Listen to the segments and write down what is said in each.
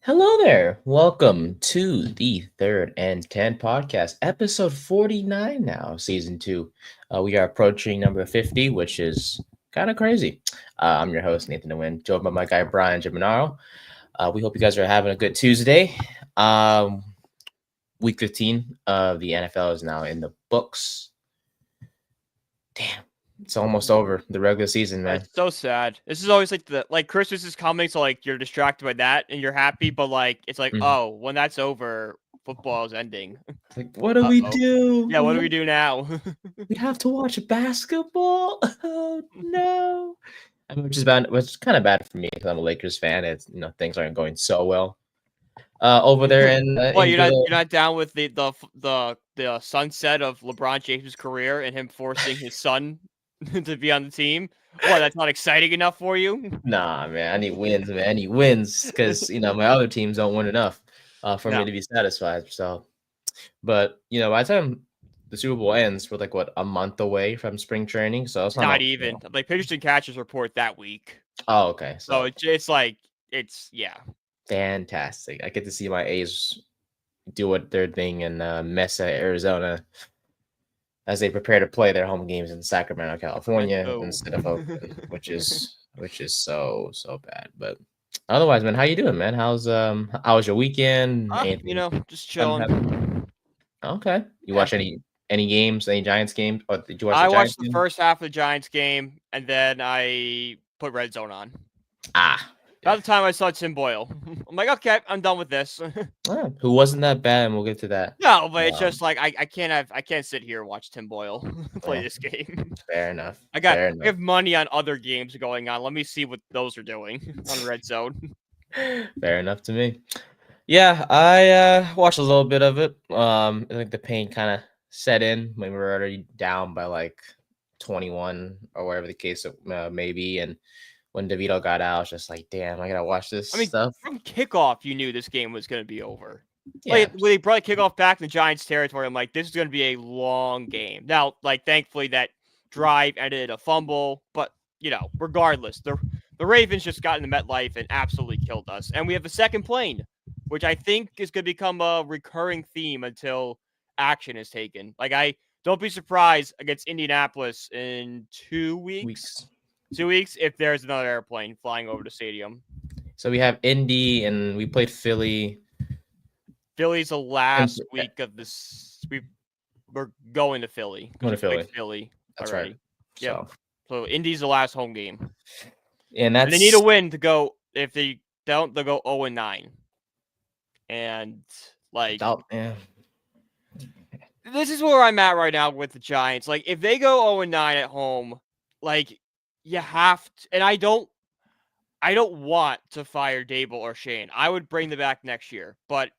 Hello there. Welcome to the Third and 10 podcast, episode 49 now, season two. We are approaching number 50, which is kind of crazy. I'm your host, Nathan Nguyen, joined by my guy, Brian Germinaro. We hope you guys are having a good Tuesday. Um, week 15 of the NFL is now in the books. Damn, it's almost over. The regular season, man. It's so sad. This is always like the Christmas is coming, so like you're distracted by that and you're happy, but like it's like, Mhm. oh, when that's over, football is ending. It's like, what do we Uh-oh. do? Yeah, what do we do now? We have to watch basketball. Oh no! I mean, which is bad, which is kind of bad for me because I'm a Lakers fan. It's things aren't going so well over there Well, in you're good not old. you're not down with the sunset of LeBron James' career and him forcing his son to be on the team. What, that's not exciting enough for you? Nah, man. I need wins, man. I need wins because my other teams don't win enough for me No, to be satisfied. So, but by the time the Super Bowl ends, we're like what, a month away from spring training. So it's not not no. even. Like pitchers and catchers report that week, Oh, okay. so So it's like it's yeah. fantastic. I get to see my A's do what their thing in Mesa, Arizona, as they prepare to play their home games in Sacramento, Let's California, go. instead of Oakland, which is so bad. But otherwise, man, how you doing, man? How was your weekend? Anything Just fun happen? chilling. Okay, you Yeah. watch any games, any Giants games, or did you watch the I Giants watched the game? first half of the Giants game, and then I put Red Zone on. Ah, By yeah. the time I saw Tim Boyle, I'm like, okay, I'm done with this. Who wasn't that bad, and we'll get to that. No, but it's Um, just like I can't sit here and watch Tim Boyle play yeah, this game. fair enough. I Fair enough. have money on other games going on. Let me see what those are doing on Red Zone. Fair enough to me. Yeah, I watched a little bit of it. I think the pain kind of set in when we were already down by like 21 or whatever the case may be. And when DeVito got out, I was just like, damn, I gotta watch this I mean, stuff. from kickoff, you knew this game was going to be over. Yeah. Like when they brought kickoff back in the Giants' territory, I'm like, this is going to be a long game. Now, like, thankfully that drive ended in a fumble, but regardless, the Ravens just got into MetLife and absolutely killed us. And we have a second plane, which I think is going to become a recurring theme until action is taken. Like, I don't be surprised against Indianapolis in 2 weeks. Weeks. 2 weeks if there's another airplane flying over the stadium. So we have Indy and we played Philly. Philly's the And last week of this. We're going to Philly going because to we played Philly. Philly That's right. already. Yep. So So Indy's the last home game, and and they need a that's win to go. If they don't, they'll go 0-9. And like yeah. this is where I'm at right now with the Giants. Like if they go 0-9 at home, like you have to. And I don't want to fire Dable or Shane. I would bring them back next year, but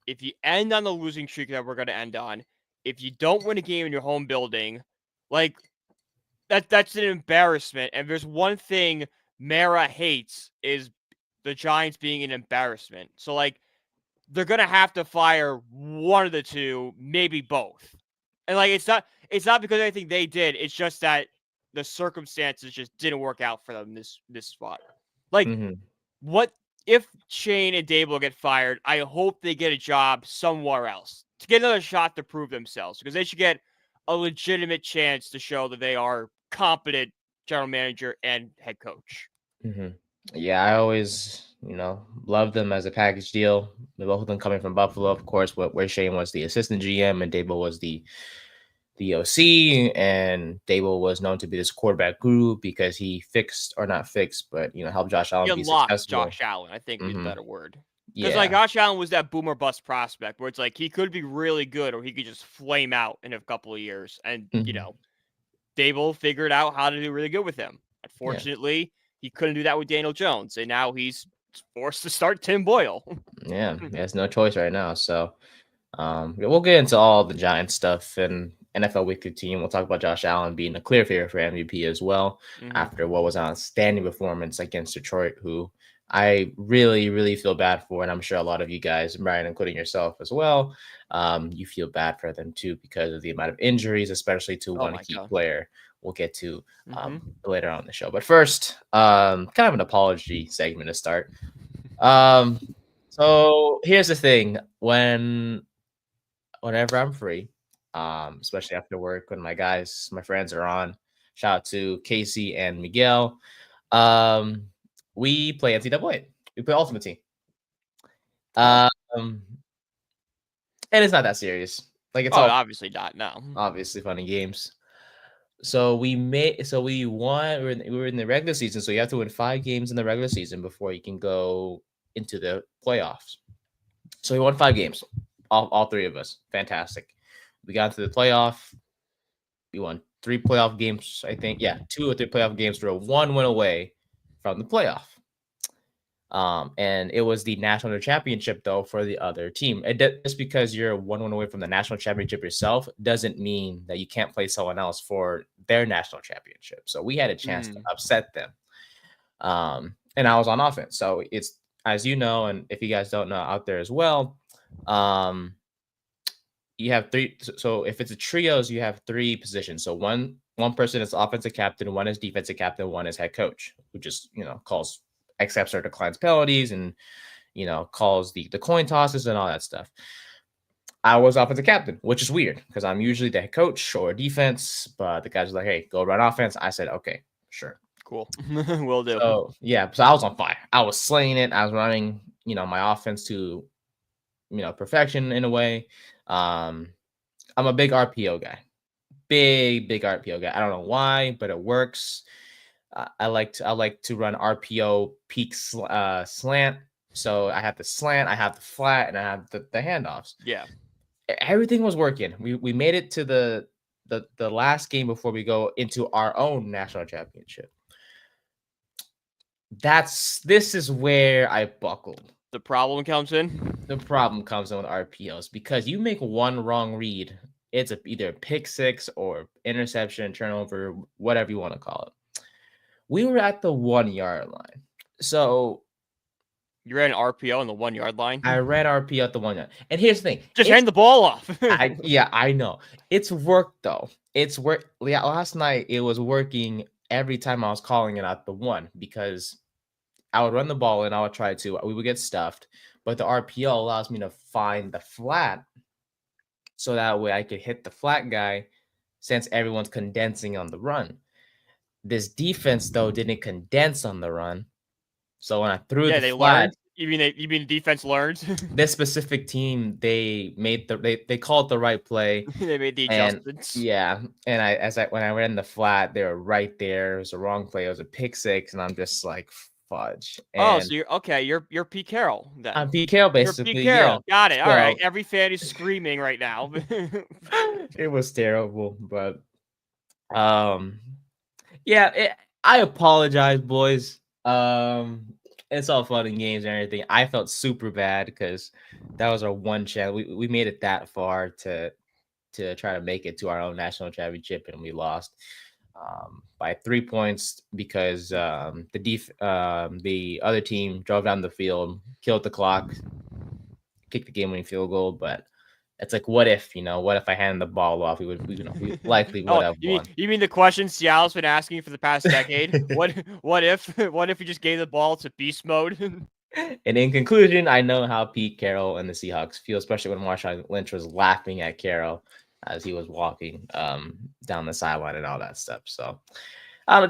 if you end on the losing streak that we're going to end on, if you don't win a game in your home building, like that's an embarrassment. And there's one thing Mara hates is the Giants being an embarrassment. So like they're going to have to fire one of the two, maybe both. And like it's not because of anything they did. It's just that the circumstances just didn't work out for them this spot. Like Mm-hmm. what if Shane and Dable get fired? I hope they get a job somewhere else to get another shot to prove themselves because they should get a legitimate chance to show that they are competent general manager and head coach. Mm-hmm. Yeah, I always, love them as a package deal. Both of them coming from Buffalo, of course, where Shane was the assistant GM and Dable was the OC, and Dable was known to be this quarterback guru because he fixed or not fixed, but helped Josh He Allen be unlocked successful. Josh Allen, I think would be the Mm-hmm. better word. Because like Yeah. Josh Allen was that boomer bust prospect where it's like he could be really good or he could just flame out in a couple of years. And Mm-hmm. Dable figured out how to do really good with him. Yeah. Unfortunately, he couldn't do that with Daniel Jones, and now he's forced to start Tim Boyle. Yeah. He has no choice right now. So we'll get into all the Giants stuff and NFL Week 15. We'll talk about Josh Allen being a clear favorite for MVP as well after what was an outstanding performance against Detroit, who I really, really feel bad for. And I'm sure a lot of you guys, Brian, including yourself as well, you feel bad for them too because of the amount of injuries, especially to Oh one my key god. player. We'll get to Mm-hmm. later on in the show. But first, kind of an apology segment to start. Um, So here's the thing: whenever I'm free, especially after work, when my friends are on, shout out to Casey and Miguel. Um, we play NCAA. We play Ultimate Team. Oh, Um, and it's not that serious. Like it's oh, all obviously not. No. obviously funny games. So we won. We were in the regular season, so you have to win 5 games in the regular season before you can go into the playoffs. So we won 5 games, all three of us. Fantastic. We got into the playoff. We won 3 playoff games, I think. Yeah, 2 or 3 playoff games. We were 1 win away from the playoff. And it was the national championship though for the other team. Just because you're 1 win away from the national championship yourself doesn't mean that you can't play someone else for their national championship. So we had a chance to Mm. upset them. And I was on offense. So it's, as you know, and if you guys don't know out there as well, um, you have three. So if it's a trios, you have 3 positions. So one person is offensive captain, one is defensive captain, one is head coach, who just calls, accepts or declines penalties, and calls the coin tosses and all that stuff. I was offensive captain, which is weird because I'm usually the head coach or defense, but the guys are like, "Hey, go run offense." I said, "Okay, sure." Cool. Will do. So yeah, so I was on fire. I was slaying it. I was running, my offense to, perfection in a way. Um, I'm a big RPO guy, big RPO guy. I don't know why, but it works. I like to run RPO peak slant. So I have the slant, I have the flat, and I have the handoffs. Yeah. Everything was working. We made it to the last game before we go into our own national championship. This is where I buckled. The problem comes in. The problem comes in with RPOs because you make one wrong read, it's either a pick six or interception, turnover, whatever you want to call it. We were at the 1 yard line. So You ran an RPO on the 1 yard line. I ran RP at the 1 yard. And here's the thing. Just hand the ball off. I know. It's worked though. It's work. Yeah, last night it was working every time I was calling it at the 1 because I would run the ball and I would try to. We would get stuffed, but the RPO allows me to find the flat, so that way I could hit the flat guy, since everyone's condensing on the run. This defense though didn't condense on the run, so when I threw Yeah, the they flat, learned. You mean defense learned? this specific team, they made they called the right play. They made the And adjustments. yeah, and when I ran the flat, they were right there. It was a wrong play. It was a pick six, and I'm just like, fudge. Oh, And so you're Pete Carroll then. I'm PKO You're Pete basically. Yeah. Carroll. Got it. All right. So Every fan is screaming right now. it was terrible, but um, yeah. I apologize, boys. It's all fun and games and everything. I felt super bad because that was our one chance. We made it that far to try to make it to our own national championship, and we lost by 3 points because the other team drove down the field, killed the clock, kicked the game-winning field goal. But it's like, what if I handed the ball off? We likely would have won. You mean the question Seattle's been asking for the past decade? what if you just gave the ball to beast mode? And in conclusion, I know how Pete Carroll and the Seahawks feel, especially when Marshawn Lynch was laughing at Carroll as he was walking down the sideline and all that stuff. So I'm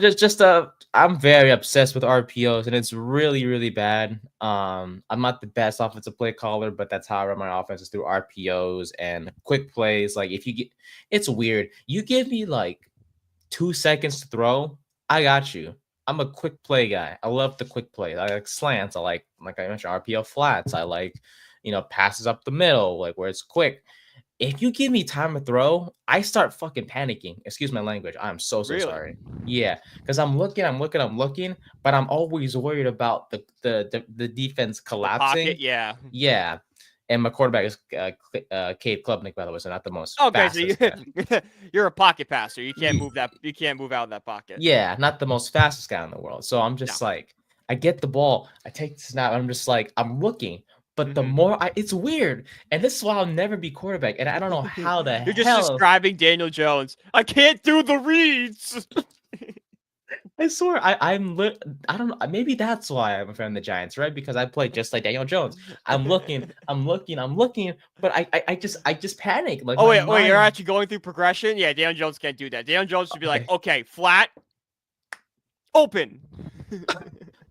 very obsessed with RPOs, and it's really, really bad. I'm not the best offensive play caller, but that's how I run my offenses, through RPOs and quick plays. Like it's weird. You give me like 2 seconds to throw, I got you. I'm a quick play guy. I love the quick play. I like slants. I like I mentioned, RPO flats. I like, passes up the middle, like where it's quick. If you give me time to throw, I start fucking panicking. Excuse my language. I'm so Really? sorry. Yeah, because I'm looking, but I'm always worried about the defense collapsing. Pocket, yeah. Yeah, and my quarterback is Cade Klubnik, by the way, so not the most Okay, fastest so guy. you're a pocket passer. You can't move that. You can't move out of that pocket. Yeah, not the most fastest guy in the world. So I'm just like, I get the ball, I take the snap, I'm just like, I'm looking. But the more it's weird, and this is why I'll never be quarterback. And I don't know how the You're just describing Daniel Jones. I can't do the reads. I swear, I don't know. Maybe that's why I'm a fan of the Giants, right? Because I play just like Daniel Jones. I'm looking, but I just panic. Like Oh my wait, you're mind. actually going through progression. Yeah, Daniel Jones can't do that. Daniel Jones should be like, Okay, okay, flat, open.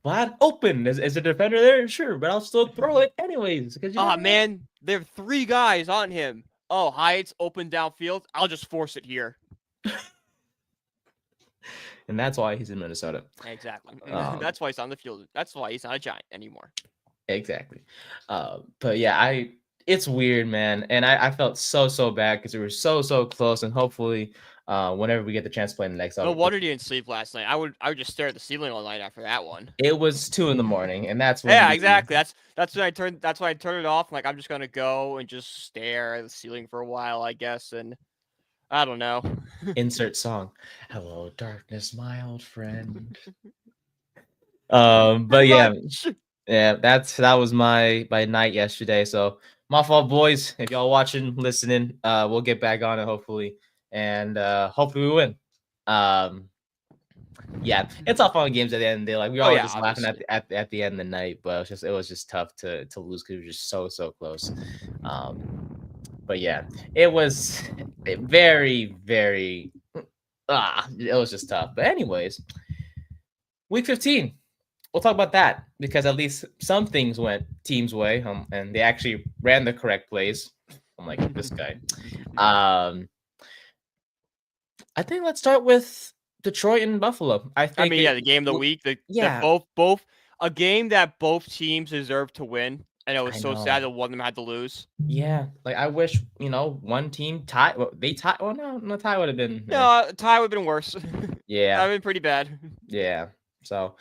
wide open. Is a defender there? Sure, but I'll still throw it anyways because you Ah never know. man, there are three guys on him. Oh, Heights open downfield. I'll just force it here. And that's why he's in Minnesota. Exactly. Um, That's why he's on the field. That's why he's not a Giant anymore. exactly. But yeah, it's weird, man, and I felt so bad because we were so close, and hopefully, whenever we get the chance to play in the next No level, wonder you didn't sleep last night. I would just stare at the ceiling all night after that one. it was 2 in the morning, and that's when Yeah, the exactly. That's when I turned. That's when I turned it off. Like I'm just gonna go and just stare at the ceiling for a while, I guess. And I don't know. insert song. Hello, darkness, my old friend. But Pretty yeah, much. yeah, that was my night yesterday. So my fault, boys. If y'all watching, listening, we'll get back on it hopefully, and hopefully we win. Um, yeah, it's all fun games at the end of the day. Like we Oh all yeah, just laughing obviously. at the end of the night, but it was just tough to lose because we were just so close. Um, but yeah, it was very it was just tough. But anyways, week 15. We'll talk about that because at least some things went team's way, and they actually ran the correct plays. I'm like this guy. Um, I think let's start with Detroit and Buffalo. I I think mean, it, yeah, the game of the week. The yeah, both a game that both teams deserved to win, and it was I so sad know. that one of them had to lose. Yeah, like I wish one team tie. Well, they tie. Well, no tie would have been. No, tie would have been worse. That would Yeah, have been pretty bad. yeah. So,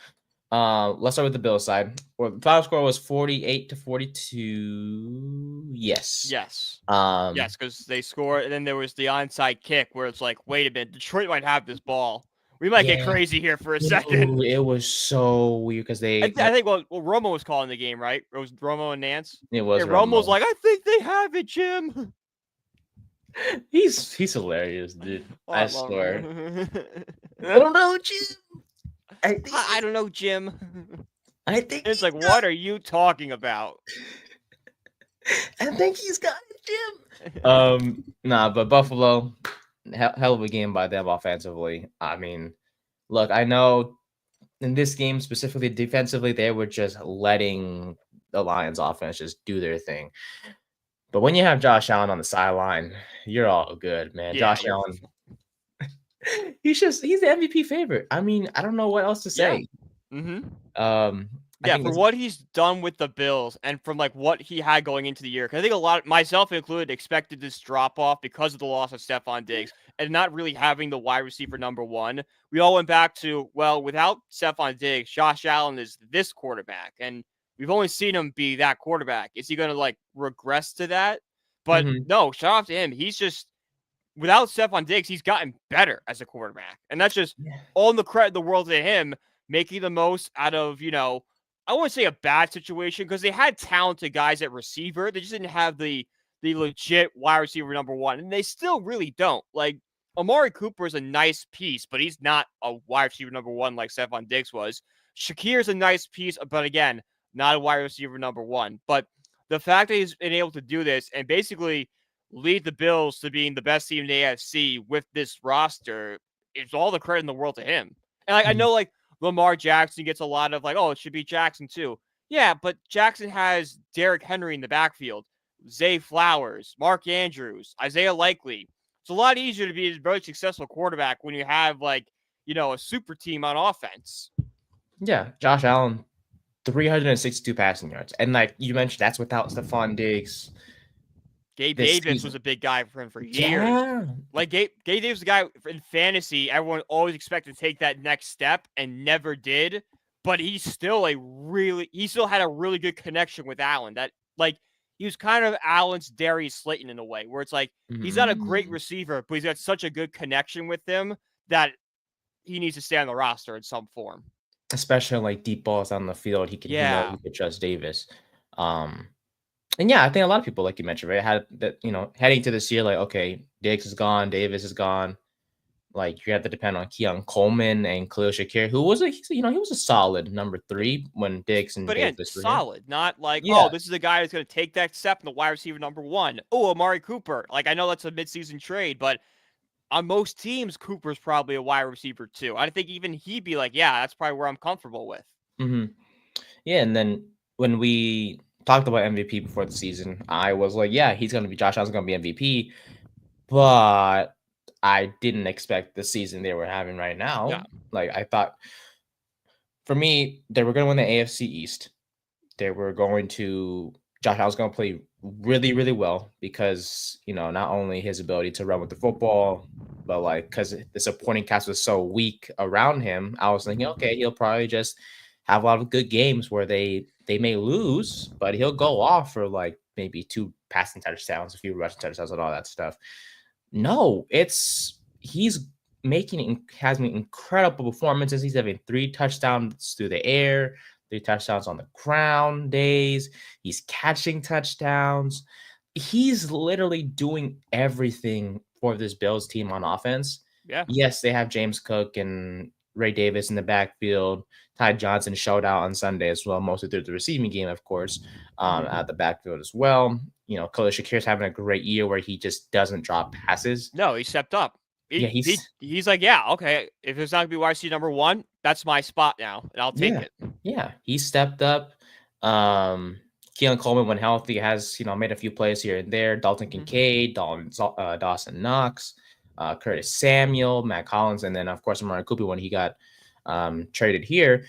let's start with the Bill side. Well, the final score was 48-42. Yes. Yes. Um, Yes, because they scored, and then there was the onside kick where it's like, wait a minute, Detroit might have this ball. We might get yeah. crazy here for a second. It was so weird because I think Romo was calling the game, right? It was Romo and Nance. it Yeah, was Romo was Romo. like, I think they have it, Jim. He's hilarious, dude. Oh, I I love swear. him. I don't know, Jim. I think I don't know, Jim. I think It's like, what are you talking about? I think he's got it, Jim. Nah, but Buffalo, hell of a game by them offensively. I mean, look, I know in this game specifically defensively, they were just letting the Lions offense just do their thing. But when you have Josh Allen on the sideline, you're all good, man. Yeah, Josh you're. Allen, he's the MVP favorite. I mean, I don't know what else to Yeah. say. Mm-hmm. I Yeah, think for it's what he's done with the Bills and from like what he had going into the year, because I think a lot, myself included, expected this drop off because of the loss of Stephon Diggs and not really having the wide receiver number one. We all went back to, well, without Stephon Diggs, Josh Allen is this quarterback, and we've only seen him be that quarterback. Is he going to like regress to that? But mhm. no, shout out to him. He's just without Stephon Diggs, he's gotten better as a quarterback, and that's just Yeah. all the credit in the world to him making the most out of I wouldn't say a bad situation because they had talented guys at receiver. They just didn't have the legit wide receiver number one, and they still really don't. Like Amari Cooper is a nice piece, but he's not a wide receiver number one like Stephon Diggs was. Shakir's a nice piece, but again, not a wide receiver number one. But the fact that he's been able to do this and basically lead the Bills to being the best team in the AFC with this roster, it's all the credit in the world to him. And I Mhm. know like Lamar Jackson gets a lot of like, oh, it should be Jackson too. Yeah, but Jackson has Derrick Henry in the backfield, Zay Flowers, Mark Andrews, Isaiah Likely. It's a lot easier to be a very successful quarterback when you have like, a super team on offense. Yeah, Josh Allen, 362 passing yards, and like you mentioned, that's without Stephon Diggs Gabe this Davis was season. a big guy for him for years. Yeah, Like Gabe Davis, the guy in fantasy, everyone always expected to take that next step and never did. But he still had a really good connection with Allen. That like he was kind of Allen's Darius Slayton in a way, where it's like he's not a great mhm. receiver, but he's got such a good connection with him that he needs to stay on the roster in some form. Especially like deep balls on the field, he knows Yeah. he could trust Davis. Um, and yeah, I think a lot of people, like you mentioned, right, had that heading to this year, like okay, Diggs is gone, Davis is gone. Like you have to depend on Keon Coleman and Khalil Shakir, who was he was a solid number 3 when Diggs and But again, Davis were here. solid, not like, oh, Yeah. this is a guy who's going to take that step in the wide receiver number 1. Oh, Amari Cooper. Like, I know that's a midseason trade, but on most teams, Cooper's probably a wide receiver 2. I think even he'd be like, yeah, that's probably where I'm comfortable with. Mm-hmm. Yeah, and then when we talked about MVP before the season, I was like, yeah, Josh Allen's gonna be MVP, but I didn't expect the season they were having right now. Yeah. Like I thought, for me, they were gonna win the AFC East. They were going to Josh Allen's going to play really, really well because not only his ability to run with the football, but like because the supporting cast was so weak around him, I was thinking, okay, he'll probably just have a lot of good games where they may lose, but he'll go off for like maybe 2 passing touchdowns, a few rushing touchdowns, and all that stuff. No, he's has made incredible performances. He's having 3 touchdowns through the air, 3 touchdowns on the ground days. He's catching touchdowns. He's literally doing everything for this Bills team on offense. Yeah. Yes, they have James Cook and Ray Davis in the backfield. Ty Johnson showed out on Sunday as well, mostly through the receiving game, of course, at the backfield as well. Khalil Shakir's having a great year where he just doesn't drop passes. No, he stepped up. He's like, yeah, okay. If it's not gonna be wide receiver number 1, that's my spot now, and I'll take it. Yeah, he stepped up. Keon Coleman, when healthy, has made a few plays here and there. Dalton Kincaid, Dawson Knox, Curtis Samuel, Matt Collins, and then of course Amari Cooper when he got traded here.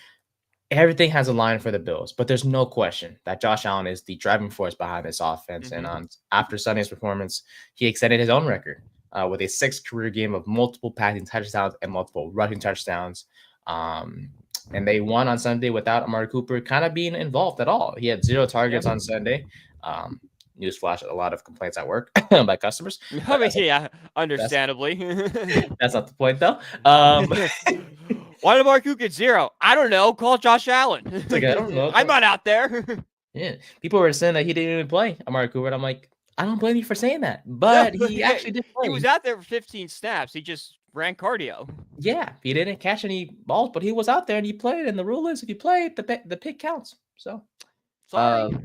Everything has a line for the Bills, but there's no question that Josh Allen is the driving force behind this offense. And after Sunday's performance, he extended his own record with a 6th career game of multiple passing touchdowns and multiple rushing touchdowns. And they won on Sunday without Amari Cooper kind of being involved at all. He had 0 targets on Sunday. Newsflash, a lot of complaints at work by customers. I mean, yeah, understandably. That's not the point, though. Why did Amari Cooper get 0? I don't know. Call Josh Allen. Like, I don't know. I'm not out there. Yeah. People were saying that he didn't even play Amari Cooper. And I'm like, I don't blame you for saying that. But he actually did play. He was out there for 15 snaps. He just ran cardio. Yeah. He didn't catch any balls, but he was out there and he played. And the rule is if you play, the pick counts. So, sorry.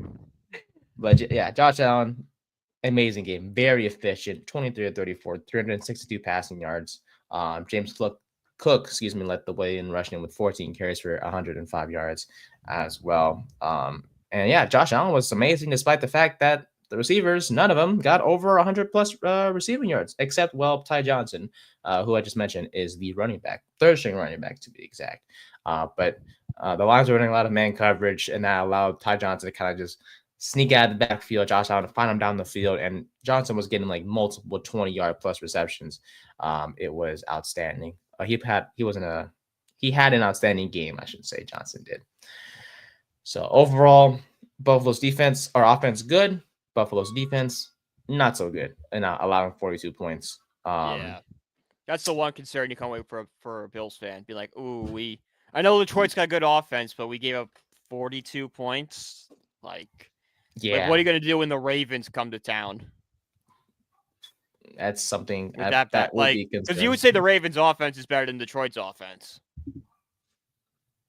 But yeah, Josh Allen, amazing game. Very efficient. 23 of 34, 362 passing yards. James Cook, led the way in rushing with 14 carries for 105 yards as well. And yeah, Josh Allen was amazing despite the fact that the receivers, none of them got over 100 plus receiving yards, except Ty Johnson, who I just mentioned is the running back, 3rd string running back to be exact. But the Lions were running a lot of man coverage, and that allowed Ty Johnson to kind of just sneak out of the backfield, Josh Allen to find him down the field, and Johnson was getting like multiple 20-yard plus receptions. It was outstanding. He had an outstanding game, I should say. Johnson did. So overall, Buffalo's offense good. Buffalo's defense not so good, and allowing 42 points. Yeah, that's the one concern you come away for a Bills fan. Be like, ooh, I know Detroit's got good offense, but we gave up 42 points. Like, what are you gonna do when the Ravens come to town? That's something that would be concerned. Because you would say the Ravens' offense is better than Detroit's offense,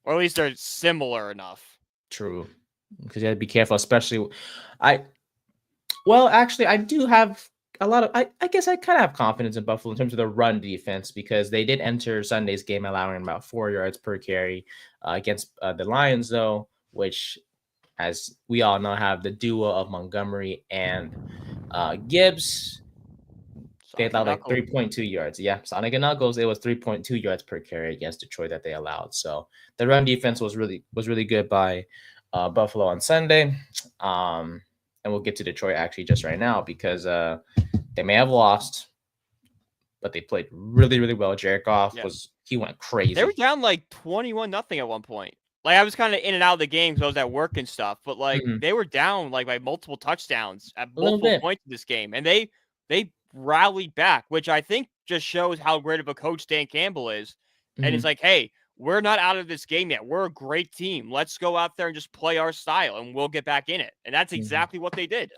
or at least they're similar enough. True, because you have to be careful, especially. Actually, I do have a lot of. I guess I kind of have confidence in Buffalo in terms of the run defense because they did enter Sunday's game allowing about 4 yards per carry against the Lions, though, which, as we all know, have the duo of Montgomery and Gibbs. They allowed like 3.2 yards. Yeah, Sonic and Knuckles. It was 3.2 yards per carry against Detroit that they allowed. So the run defense was really good by Buffalo on Sunday. And we'll get to Detroit actually just right now because they may have lost, but they played really, really well. Jared Goff he went crazy. They were down like 21-0 at one point. Like, I was kind of in and out of the game because I was at work and stuff, but like they were down like by multiple touchdowns at multiple points in this game, and they rallied back, which I think just shows how great of a coach Dan Campbell is. And it's like, hey, we're not out of this game yet. We're a great team. Let's go out there and just play our style, and we'll get back in it. And that's exactly what they did.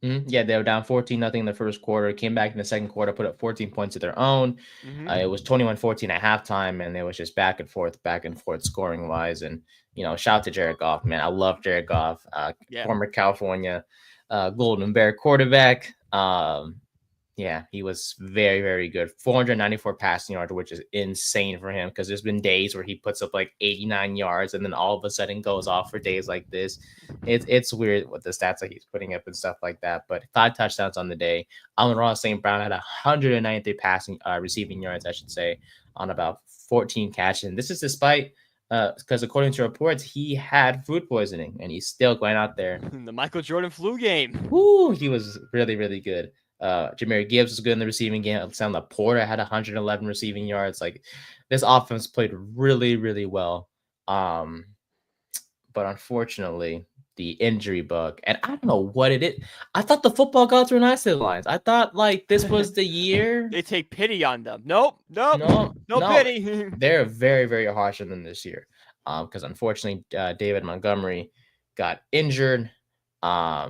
Yeah, they were down 14-0 in the first quarter, came back in the second quarter, put up 14 points of their own. Mm-hmm. It was 21-14 at halftime, and it was just back and forth scoring wise. And, shout out to Jared Goff, man. I love Jared Goff, Yeah. former California Golden Bear quarterback. Yeah, he was very, very good. 494 passing yards, which is insane for him because there's been days where he puts up like 89 yards and then all of a sudden goes off for days like this. It's weird what the stats that he's putting up and stuff like that. But 5 touchdowns on the day. Amon-Ra St. Brown had 193 receiving yards, I should say, on about 14 catches. And this is despite because according to reports, he had food poisoning and he's still going out there. The Michael Jordan flu game. Woo, he was really, really good. Jameer Gibbs was good in the receiving game. Sam Laporta had 111 receiving yards. Like this offense played really, really well. But unfortunately, the injury bug, and I don't know what it is. I thought the football gods were nice to the Lions. I thought like this was the year. They take pity on them. Nope. No, No pity. They're very, very harsh on them this year. Because unfortunately, David Montgomery got injured. I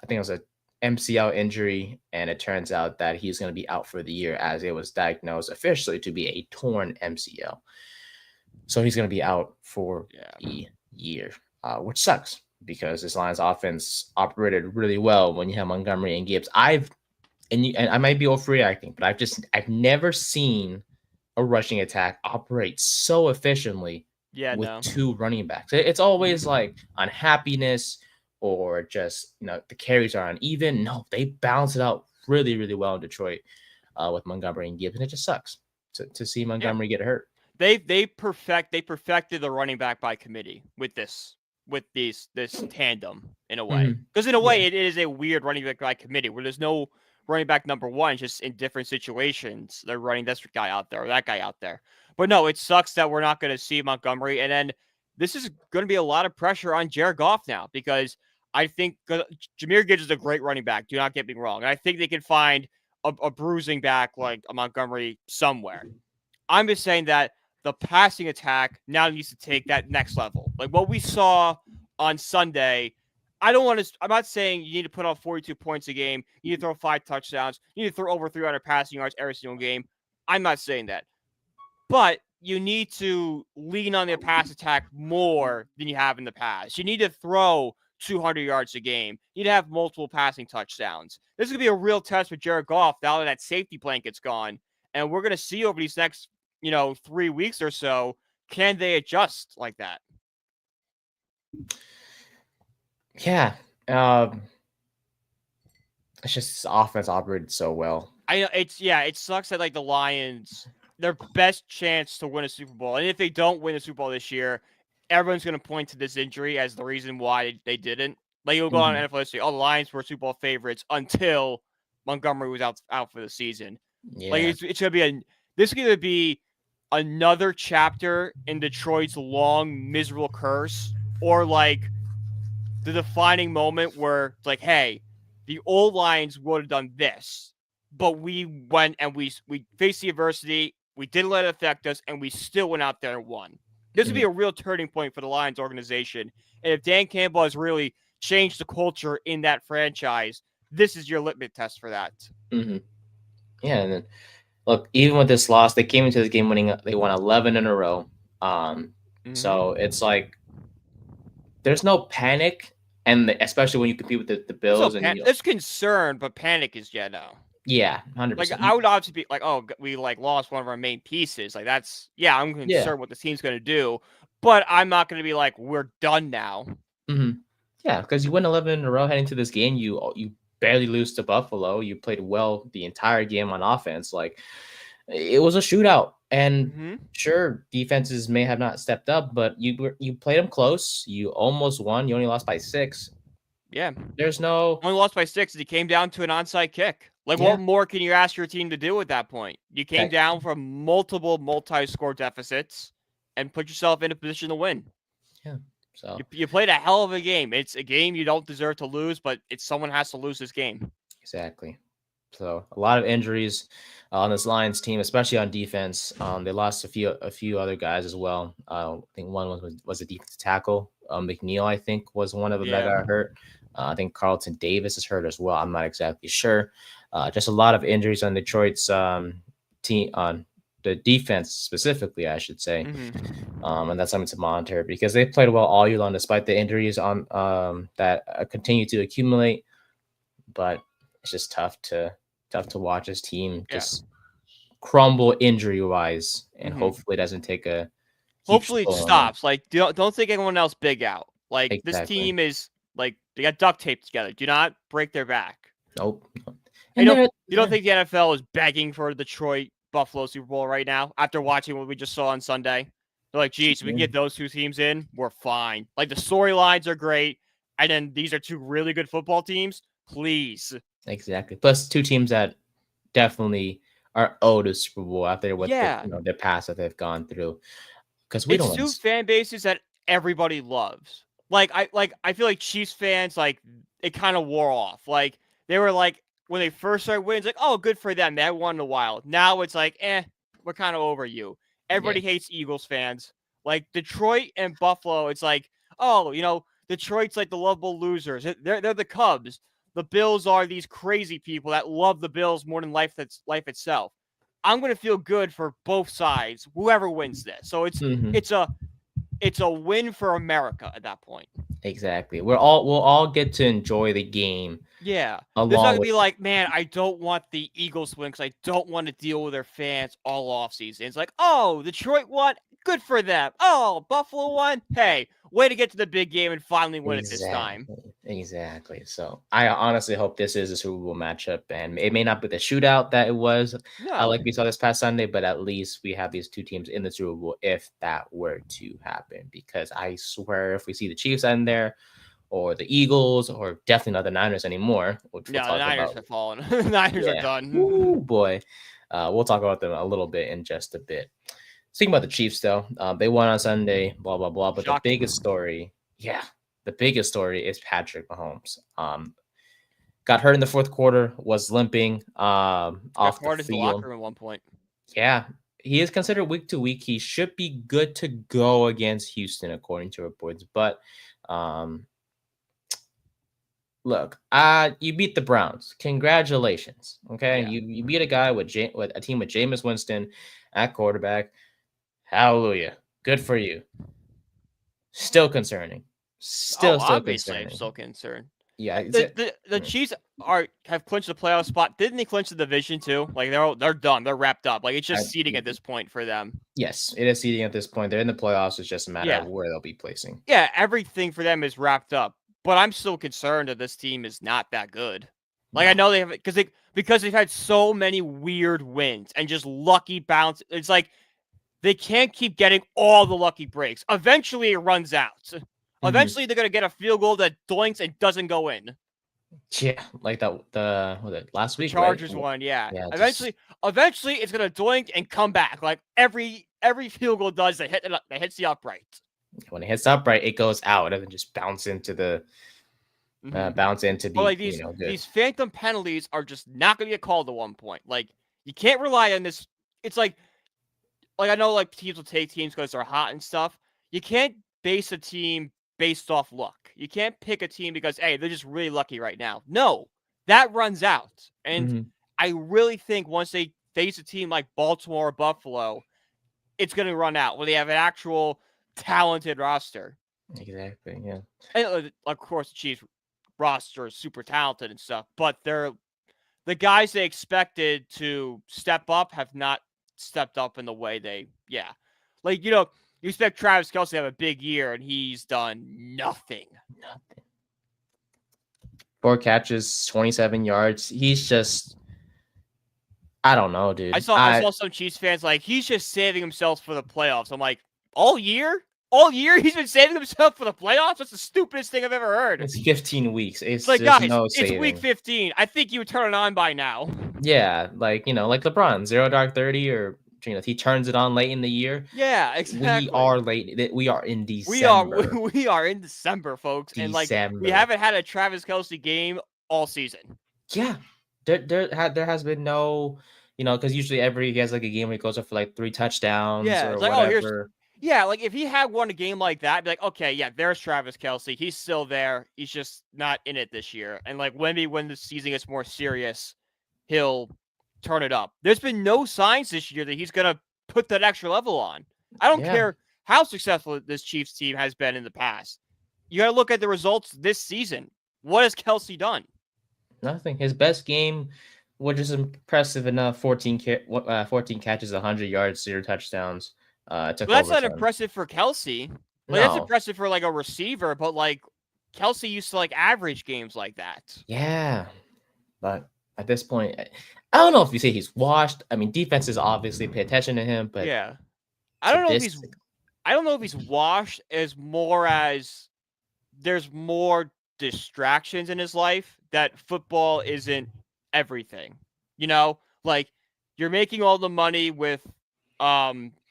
think it was a MCL injury, and it turns out that he's going to be out for the year as it was diagnosed officially to be a torn MCL. So he's going to be out for the year, which sucks because this Lions offense operated really well when you have Montgomery and Gibbs. And I might be overreacting, but I've never seen a rushing attack operate so efficiently with two running backs. It's always like unhappiness or just the carries are uneven. No, they balance it out really, really well in Detroit with Montgomery and Gibbs, and it just sucks to see Montgomery get hurt. They perfected the running back by committee with this tandem in a way. Because in a way it is a weird running back by committee where there's no running back number one, just in different situations. They're running this guy out there or that guy out there. But no, it sucks that we're not going to see Montgomery. And then this is going to be a lot of pressure on Jared Goff now because I think Jahmyr Gibbs is a great running back. Do not get me wrong. And I think they can find a bruising back like a Montgomery somewhere. I'm just saying that the passing attack now needs to take that next level. Like what we saw on Sunday, I'm not saying you need to put up 42 points a game. You need to throw 5 touchdowns. You need to throw over 300 passing yards every single game. I'm not saying that. But you need to lean on the pass attack more than you have in the past. You need to throw 200 yards a game. You need to have multiple passing touchdowns. This is going to be a real test for Jared Goff now that safety blanket's gone. And we're going to see over these next 3 weeks or so, can they adjust like that? Yeah. It's just this offense operated so well. I know it sucks that like the Lions, their best chance to win a Super Bowl, and if they don't win a Super Bowl this year, everyone's going to point to this injury as the reason why they didn't. Like you'll go on NFL history, the Lions were Super Bowl favorites until Montgomery was out for the season. Yeah. Like it's going to be this is going to be another chapter in Detroit's long, miserable curse, or like the defining moment where it's like, hey, the old Lions would have done this, but we went and we faced the adversity, we didn't let it affect us, and we still went out there and won. This would be a real turning point for the Lions organization. And if Dan Campbell has really changed the culture in that franchise, this is your litmus test for that. Yeah, and then look, even with this loss, they came into this game winning. They won 11 in a row. So it's like there's no panic, and especially when you compete with the Bills. There's concern, but panic is no. Yeah, 100%. Like I would obviously be like, oh, we like lost one of our main pieces. Like that's I'm concerned what the team's going to do, but I'm not going to be like we're done now. Yeah, because you win 11 in a row heading to this game, you barely lose to Buffalo. You played well the entire game on offense. Like it was a shootout, and sure, defenses may have not stepped up, but you played them close. You almost won. You only lost by 6. Yeah, there's no only lost by 6. It came down to an onside kick. Like what more can you ask your team to do at that point? You came down from multiple multi-score deficits and put yourself in a position to win. Yeah. So you played a hell of a game. It's a game you don't deserve to lose, but someone has to lose this game. Exactly. So a lot of injuries on this Lions team, especially on defense. They lost a few other guys as well. I think one was a defensive tackle. McNeil, I think, was one of them that got hurt. I think Carlton Davis is hurt as well. I'm not exactly sure. Just a lot of injuries on Detroit's team, on the defense specifically, I should say. And that's something to monitor because they played well all year long despite the injuries on that continue to accumulate. But it's just tough to watch this team Yeah. just crumble injury wise, and Mm-hmm. hopefully it doesn't take a huge Hopefully it toll on them. stops. Like, don't think anyone else big out. Like, this Exactly. team is like they got duct taped together. Do not break their back. Nope. I And don't. they're, You don't think the NFL is begging for the Detroit Buffalo Super Bowl right now after watching what we just saw on Sunday? They're like, geez, we can get those two teams in. We're fine. Like the storylines are great, and then these are two really good football teams. Please. exactly. Plus two teams that definitely are owed a Super Bowl after what the Yeah. their past that they've gone through. Because we don't It's want two to. fan bases that everybody loves. I feel like Chiefs fans, like, it kind of wore off. Like, they were like, when they first started winning, it's like, oh, good for them. They haven't won in a while. Now it's like, we're kind of over you. Yeah. Everybody hates Eagles fans. Like Detroit and Buffalo, it's like, oh, Detroit's like the lovable losers. They're the Cubs. The Bills are these crazy people that love the Bills more than life itself. I'm gonna feel good for both sides, whoever wins this. So Hmm. it's a it's a win for America at that point. Exactly. We'll all get to enjoy the game Yeah. There's not along gonna with. be like, man, I don't want the Eagles win because I don't want to deal with their fans all off season. It's like, oh, Detroit won, good for them. Oh, Buffalo won. Hey, way to get to the big game and finally win it this time. Exactly. So I honestly hope this is a Super Bowl matchup, and it may not be the shootout that it was, No. like we saw this past Sunday, but at least we have these two teams in the Super Bowl if that were to happen. Because I swear, if we see the Chiefs in there, or the Eagles, or definitely not the Niners anymore, which we'll No, the talk Niners about. have fallen. The Niners are Yeah. done. Ooh, boy. We'll talk about them a little bit in just a bit. Speaking about the Chiefs, though, they won on Sunday, blah, blah, blah. But the biggest Shocking. story, yeah, the biggest story is Patrick Mahomes. Got hurt in the fourth quarter, was limping Got off the carted into the field. locker room at one point. Yeah, he is considered week to week. He should be good to go against Houston, according to reports. But um, look, you beat the Browns. Congratulations. Okay, Yeah. you beat a guy with a team with Jameis Winston at quarterback. Hallelujah. Good for you. Still concerning. Oh, Still obviously, I'm concerning. still concerned. Yeah, it's The Chiefs have clinched the playoff spot. Didn't they clinch the division too? Like they're done. They're wrapped up. Like it's I, just seeding at this point for them. yes, it is seeding at this point. They're in the playoffs. It's just a matter of Yeah, where they'll be placing. yeah. Everything for them is wrapped up. But I'm still concerned that this team is not that good. Like I No. know they have because they've had so many weird wins and just lucky bounce. It's like they can't keep getting all the lucky breaks. Eventually, it runs out. Mhm. Eventually, they're gonna get a field goal that doinks and doesn't go in. Yeah, like that. The was it last The week, right? Chargers one, yeah. Yeah, just Eventually, it's gonna doink and come back. Like every field goal does, that hits the upright. when it hits upright, it goes out. It doesn't just Mm-hmm. bounce in to But be like good. these phantom penalties are just not gonna get called at one point. Like you can't rely on this. It's like I know like teams will take teams because they're hot and stuff. You can't base a team based off luck. You can't pick a team because hey, they're just really lucky right now. No, that runs out. And Mhm. I really think once they face a team like Baltimore or Buffalo, it's going to run out when they have an actual talented roster. Exactly. Yeah. And of course, the Chiefs roster is super talented and stuff, but the guys they expected to step up have not stepped up in the way like you expect Travis Kelce to have a big year and he's done nothing. Nothing. 4 catches, 27 yards. He's just, I don't know, dude. I saw some Chiefs fans like he's just saving himself for the playoffs. I'm like, all year he's been saving himself for the playoffs. That's the stupidest thing I've ever heard. It's 15 weeks. It's It's like, just guys, no it's week saving. 15. I think you would turn it on by now. Yeah, like like LeBron, 0 dark 30, or he turns it on late in the year. Yeah, We exactly. are late. We are in We are December. we are in December, folks, and like we December. haven't had a Travis Kelce game all season. Yeah, there has been no, because usually he has like a game where he goes up for like 3 touchdowns Yeah, or it's like, oh, whatever. Yeah, like if he had won a game like that, I'd be like, okay, yeah, there's Travis Kelce. He's still there. He's just not in it this year. And like maybe when the season gets more serious, he'll turn it up. There's been no signs this year that he's gonna put that extra level on. I don't Yeah, care how successful this Chiefs team has been in the past. You gotta look at the results this season. What has Kelce done? nothing. His best game, which is impressive enough, 14 catches, 100 yards, 0 touchdowns. Took But that's not overtime. impressive for Kelce. Like that's No, impressive for like a receiver, but like Kelce used to like average games like that. yeah, but at this point, I don't know if you say he's washed. I mean, defenses obviously pay attention to him, but Yeah. to this, I don't know if he's washed as more as there's more distractions in his life that football isn't everything. You know, like you're making all the money with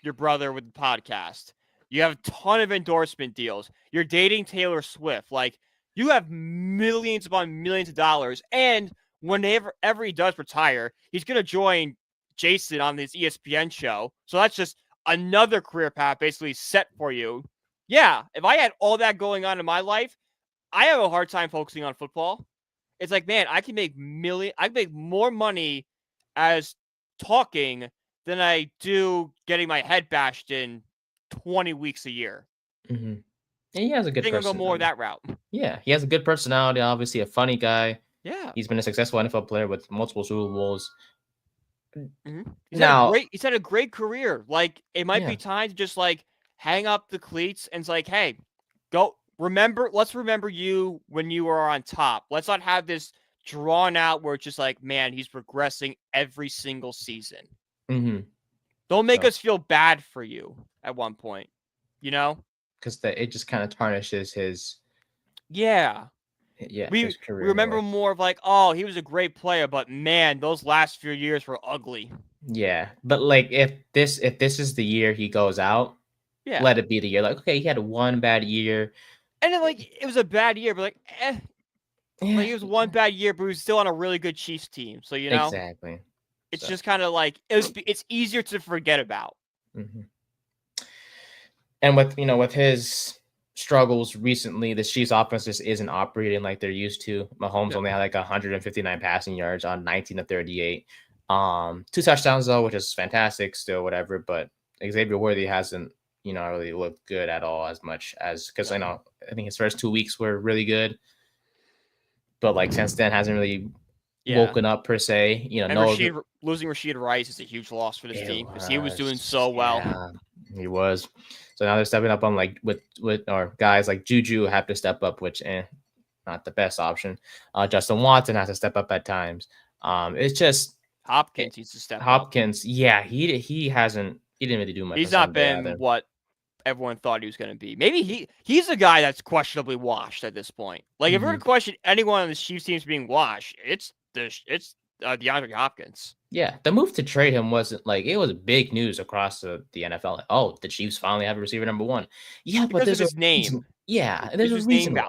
your brother with the podcast. You have a ton of endorsement deals. You're dating Taylor Swift. Like you have millions upon millions of dollars. And whenever ever he does retire, he's gonna join Jason on this ESPN show. So that's just another career path basically set for you. Yeah, if I had all that going on in my life, I have a hard time focusing on football. It's like, man, I can make more money as talking than I do getting my head bashed in 20 weeks a year. hmm he has a I good think I'll go more personality. that route. Yeah, he has a good personality. Obviously, a funny guy. Yeah. He's been a successful NFL player with multiple Super Bowls. Mm-hmm. Now, He's had a great career. Like it might yeah, be time to just like hang up the cleats and it's like, hey, let's remember you when you were on top. Let's not have this drawn out where it's just like, man, he's progressing every single season. hmm Don't make so us feel bad for you at one point, you know? because it just kind of tarnishes Yeah. his We career in a remember way. more of like, oh, he was a great player, but man, those last few years were ugly. Yeah, but like if this is the year he goes out, Yeah. let it be the year. Like, okay, he had one bad year. And then like it was a bad year, but Yeah, like it was one bad year, but he was still on a really good Chiefs team. So exactly. it's So, just kind of like it's easier to forget about. mhm. And with his struggles recently, the Chiefs offense just isn't operating like they're used to. Mahomes Yeah. only had like 159 passing yards on 19 of 38. 2 touchdowns though, which is fantastic still, whatever. But Xavier Worthy hasn't, really looked good at all as much as because I think his first 2 weeks were really good, but like since then hasn't really Yeah. woken up per se. And losing Rashid Rice is a huge loss for this It team because he was doing so was, well. yeah, he was. So now they're stepping up on like with or guys like Juju have to step up, which not the best option. Justin Watson has to step up at times. It's just Hopkins needs to step up. Hopkins. Yeah, he didn't really do much He's on not Sunday been either. what everyone thought he was going to be. Maybe he's a guy that's questionably washed at this point. Like if we're Mhm. going to question anyone on the Chiefs teams being washed, it's DeAndre Hopkins. Yeah, the move to trade him wasn't like it was big news across the NFL. Like, oh, the Chiefs finally have a receiver number one. Yeah, but Because of there's a his name. reason. Yeah, there's It's a his name reason why.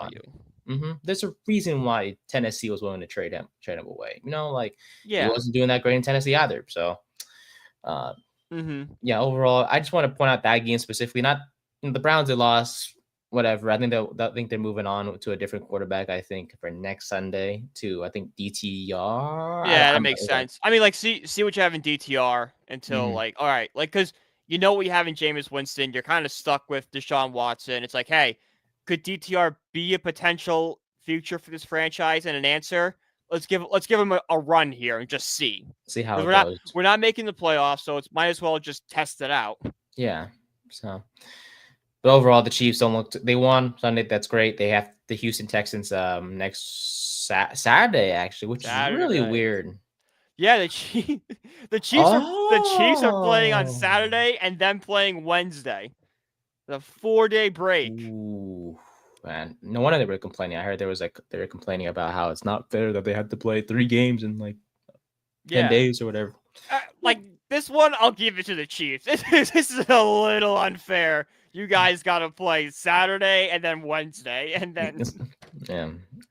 value. There's a reason why Tennessee was willing to trade him away. Like he Yeah. wasn't doing that great in Tennessee either. So, uh, Mm-hmm. yeah, overall, I just want to point out that game specifically. Not the Browns, they lost. Whatever. I think they're moving on to a different quarterback. I think for next Sunday to DTR. Yeah, that I'm not makes sure. sense. I mean, like, see what you have in DTR until Mhm. like, all right, like, because you know what you have in Jameis Winston. You're kind of stuck with Deshaun Watson. It's like, hey, could DTR be a potential future for this franchise and an answer? Let's give him a run here and just see. See how Because it goes. we're not making the playoffs, so it's might as well just test it out. Yeah. So, but overall, the Chiefs don't look. They won Sunday. That's great. They have the Houston Texans next Saturday actually, which is really Saturday. weird. Yeah, the Chiefs are playing on Oh. Saturday and then playing Wednesday. The 4-day break. Ooh, man. No wonder they were complaining. I heard they were complaining about how it's not fair that they had to play 3 games in like 10 Yeah. days or whatever. Like this one, I'll give it to the Chiefs. This is a little unfair. You guys got to play Saturday and then Wednesday, and then Yeah.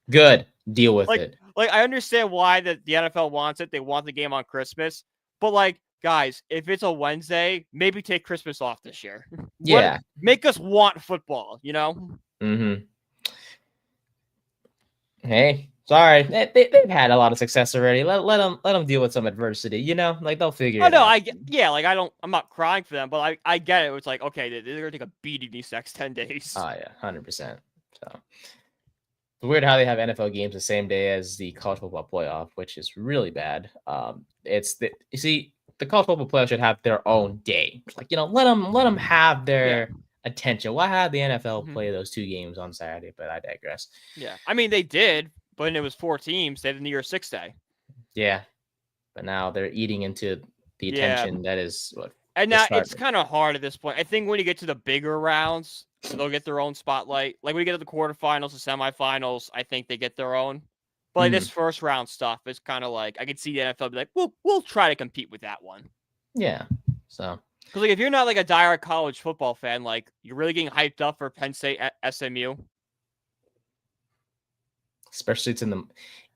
Good. Deal with like it. I understand why the NFL wants it. They want the game on Christmas, but like guys, if it's a Wednesday, maybe take Christmas off this year. Yeah. Make us want football, Mm-hmm. Hey, sorry, they've had a lot of success already. Let them deal with some adversity. Like they'll figure Oh it no, out. I'm not crying for them, but I get it. It's like, okay, they're gonna take a beating these next 10 days. Oh yeah, 100%. So it's weird how they have NFL games the same day as the college football playoff, which is really bad. You see, the college football playoff should have their own day. Like let them have their attention. Why have the NFL play those two games on Saturday? But I digress. Yeah, I mean they did, but it was 4 teams. They had the New Year's 6 day. Yeah, but now they're eating into the attention that is what. And now it's kind of hard at this point. I think when you get to the bigger rounds, they'll get their own spotlight. Like when you get to the quarterfinals, the semifinals, I think they get their own. But like this first round stuff is kind of like I could see the NFL be like, we'll try to compete with that one. Yeah. So because like if you're not like a diehard college football fan, like you're really getting hyped up for Penn State at SMU. Especially it's in the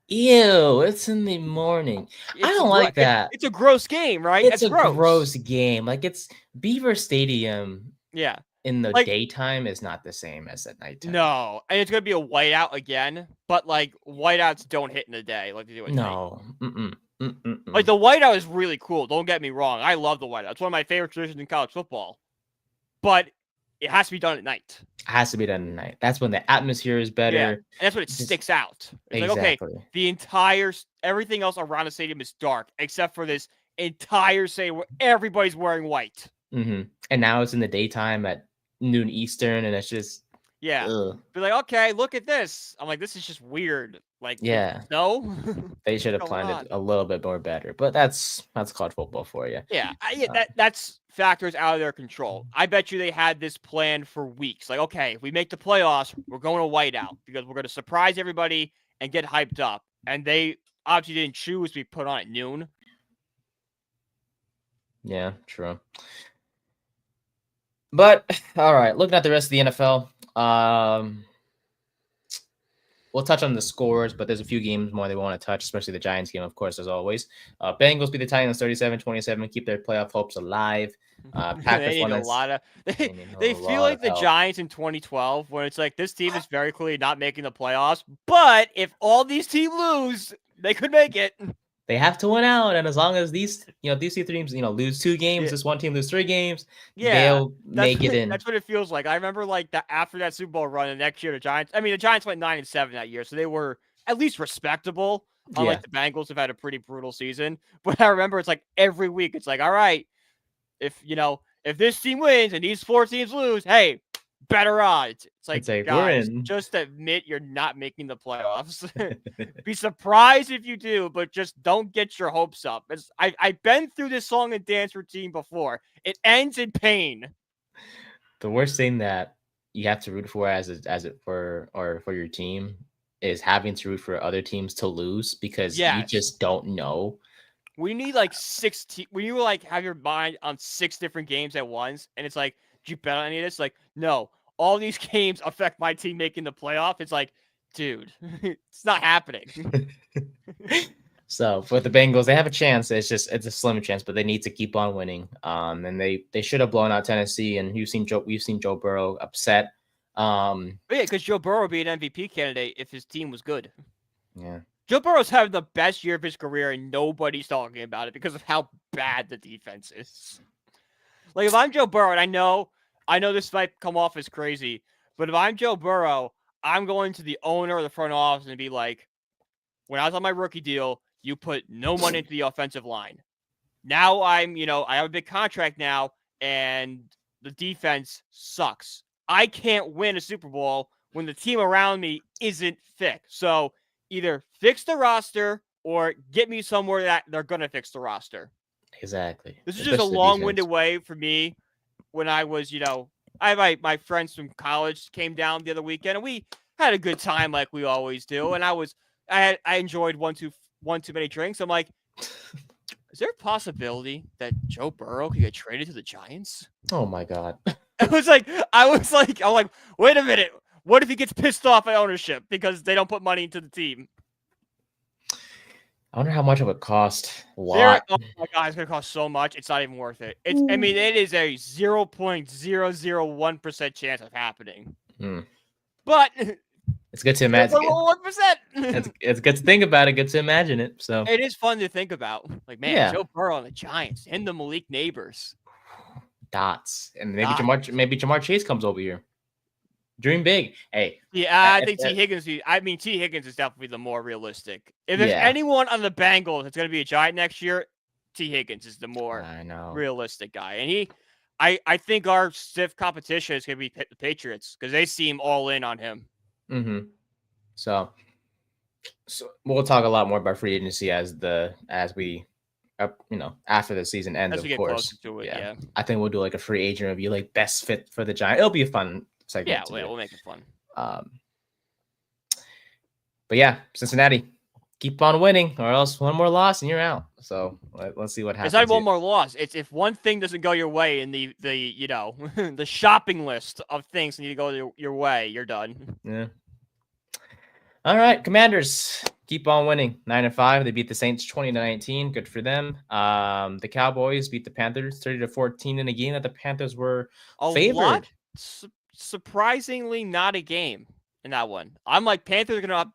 it's in the morning. I don't like that. It's a gross game, right? It's a gross game. Like it's Beaver Stadium. Yeah. In the daytime is not the same as at nighttime. No, and it's gonna be a whiteout again. But like whiteouts don't hit in the day like they do at night. Like the whiteout is really cool. Don't get me wrong. I love the whiteout. It's one of my favorite traditions in college football. But it has to be done at night. It has to be done at night. That's when the atmosphere is better. Yeah, and that's when it sticks out. It's exactly. Like, okay, everything else around the stadium is dark, except for this entire stadium where everybody's wearing white. Mm-hmm. And now it's in the daytime at noon Eastern, and it's just be like, okay, look at this. I'm like, this is just weird. Like, no, they should have planned it a little bit more better. But that's college football for you. Yeah, that's factors out of their control. I bet you they had this planned for weeks. Like, okay, if we make the playoffs, we're going to whiteout because we're going to surprise everybody and get hyped up. And they obviously didn't choose to be put on at noon. Yeah, true. But all right, looking at the rest of the NFL, we'll touch on the scores, but there's a few games more they want to touch, especially the Giants game, of course, as always. Bengals beat the Titans 37-27, keep their playoff hopes alive. Packers they need a lot of. They feel like the Giants in 2012, when it's like this team is very clearly not making the playoffs, but if all these teams lose, they could make it. They have to win out, and as long as these two teams, lose 2 games, this one team lose 3 games, they'll make it in. That's what it feels like. I remember like that after that Super Bowl run, the next year the Giants went 9-7 that year, so they were at least respectable. Unlike the Bengals have had a pretty brutal season, but I remember it's like every week it's like, all right, if this team wins and these 4 teams lose, hey, better odds. It's like guys, just admit you're not making the playoffs. Be surprised if you do, but just don't get your hopes up. I've been through this song and dance routine before. It ends in pain. The worst thing that you have to root for for your team is having to root for other teams to lose because you just don't know. We need like 6 when you like have your mind on 6 different games at once, and it's like, did you bet on any of this? Like, no, all these games affect my team making the playoff. It's like, dude, it's not happening. So for the Bengals, they have a chance. It's a slim chance, but they need to keep on winning. And they should have blown out Tennessee. And we've seen Joe Burrow upset. Because Joe Burrow would be an MVP candidate if his team was good. Yeah. Joe Burrow's having the best year of his career, and nobody's talking about it because of how bad the defense is. Like, if I'm Joe Burrow, and I know this might come off as crazy, but if I'm Joe Burrow, I'm going to the owner or the front office and be like, when I was on my rookie deal, you put no money into the offensive line. Now I have a big contract now, and the defense sucks. I can't win a Super Bowl when the team around me isn't fixed. So either fix the roster or get me somewhere that they're going to fix the roster. Exactly. This is just a long-winded way for me when I was, I have my friends from college came down the other weekend, and we had a good time like we always do. And I enjoyed one too many drinks. I'm like, is there a possibility that Joe Burrow could get traded to the Giants? Oh my God. I was like, wait a minute. What if he gets pissed off at ownership because they don't put money into the team? I wonder how much it would cost. A There, lot. oh my god, it's gonna cost so much. It's not even worth it. I mean, it is a 0.001% chance of happening. Hmm. But It's good to imagine. 0.1%. It's good to think about it. Good to imagine it. So It is fun to think about. Like, man, yeah, Joe Burrow and the Giants and the Malik neighbors. dots, and maybe Dot. Jamar Chase comes over here. Dream big. Hey, Yeah, I think T. Higgins. I mean, T. Higgins is definitely the more realistic. If there's yeah, anyone on the Bengals that's going to be a Giant next year, T. Higgins is the more I know. realistic guy. And I think our stiff competition is going to be the Patriots because they seem all in on him. Mm-hmm. So we'll talk a lot more about free agency as we after the season ends, As of we get course. closer to it, yeah. I think we'll do like a free agent review, like best fit for the Giants. It'll be a fun segment. Yeah, we'll make it fun. But yeah, Cincinnati, keep on winning, or else one more loss and you're out. So let's see what happens. It's not one more loss. It's if one thing doesn't go your way in the the shopping list of things need to go your way, you're done. Yeah. All right, Commanders, keep on winning. 9-5. They beat the Saints 20-19. Good for them. The Cowboys beat the Panthers 30-14 in a game that the Panthers were favored. Surprisingly, not a game in that one. I'm like Panthers are gonna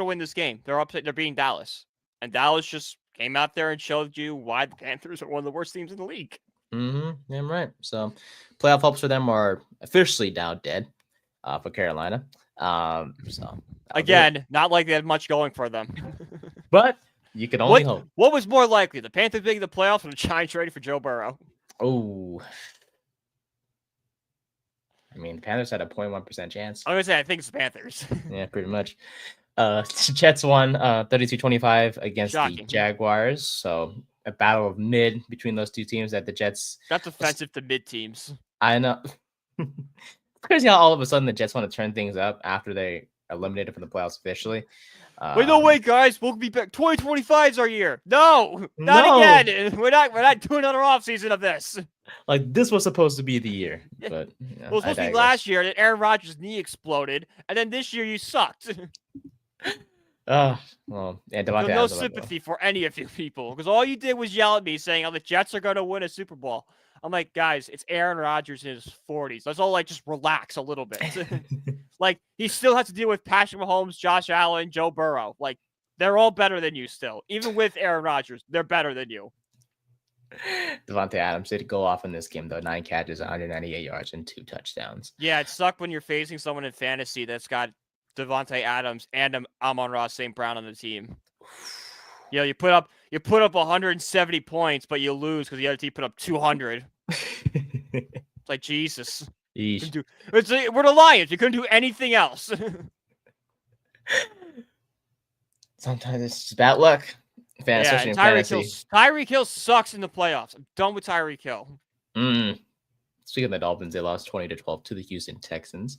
win this game. They're beating Dallas, and Dallas just came out there and showed you why the Panthers are one of the worst teams in the league. Mm-hmm. Yeah, right. So, playoff hopes for them are officially now dead. For Carolina. So again, not like they had much going for them. But you can only hope. What was more likely, the Panthers making the playoffs or the Giants ready for Joe Burrow? Oh. I mean, the Panthers had a 0.1% chance. I'm gonna say I think it's the Panthers. Yeah, pretty much. Jets won 32-25 against Shocking. the Jaguars. So a battle of mid between those two teams that the Jets. That's offensive to mid teams. I know. It's crazy how all of a sudden the Jets want to turn things up after they eliminated from the playoffs officially. Wait, no, wait, guys. We'll be back. 2025 is our year. No, not again. We're not doing another offseason of this. Like, this was supposed to be the year. But well, it was supposed to be last year that Aaron Rodgers' knee exploded, and then this year you sucked. Well, yeah, no sympathy for any of you people, because all you did was yell at me saying, "Oh, the Jets are going to win a Super Bowl." I'm like, guys, it's Aaron Rodgers in his 40s. Let's all just relax a little bit. Like, he still has to deal with Patrick Mahomes, Josh Allen, Joe Burrow. Like, they're all better than you still. Even with Aaron Rodgers, they're better than you. Davante Adams did go off in this game, though. 9 catches, 198 yards, and 2 touchdowns. Yeah, it sucked when you're facing someone in fantasy that's got Davante Adams and Amon-Ra St. Brown on the team. You know, you put up 170 points, but you lose because the other team put up 200. It's like, Jesus. We're the Lions. You couldn't do anything else. Sometimes it's just bad luck. Especially in fantasy. Tyreek Hill sucks in the playoffs. I'm done with Tyreek Hill. Speaking of the Dolphins, they lost 20-12 to the Houston Texans.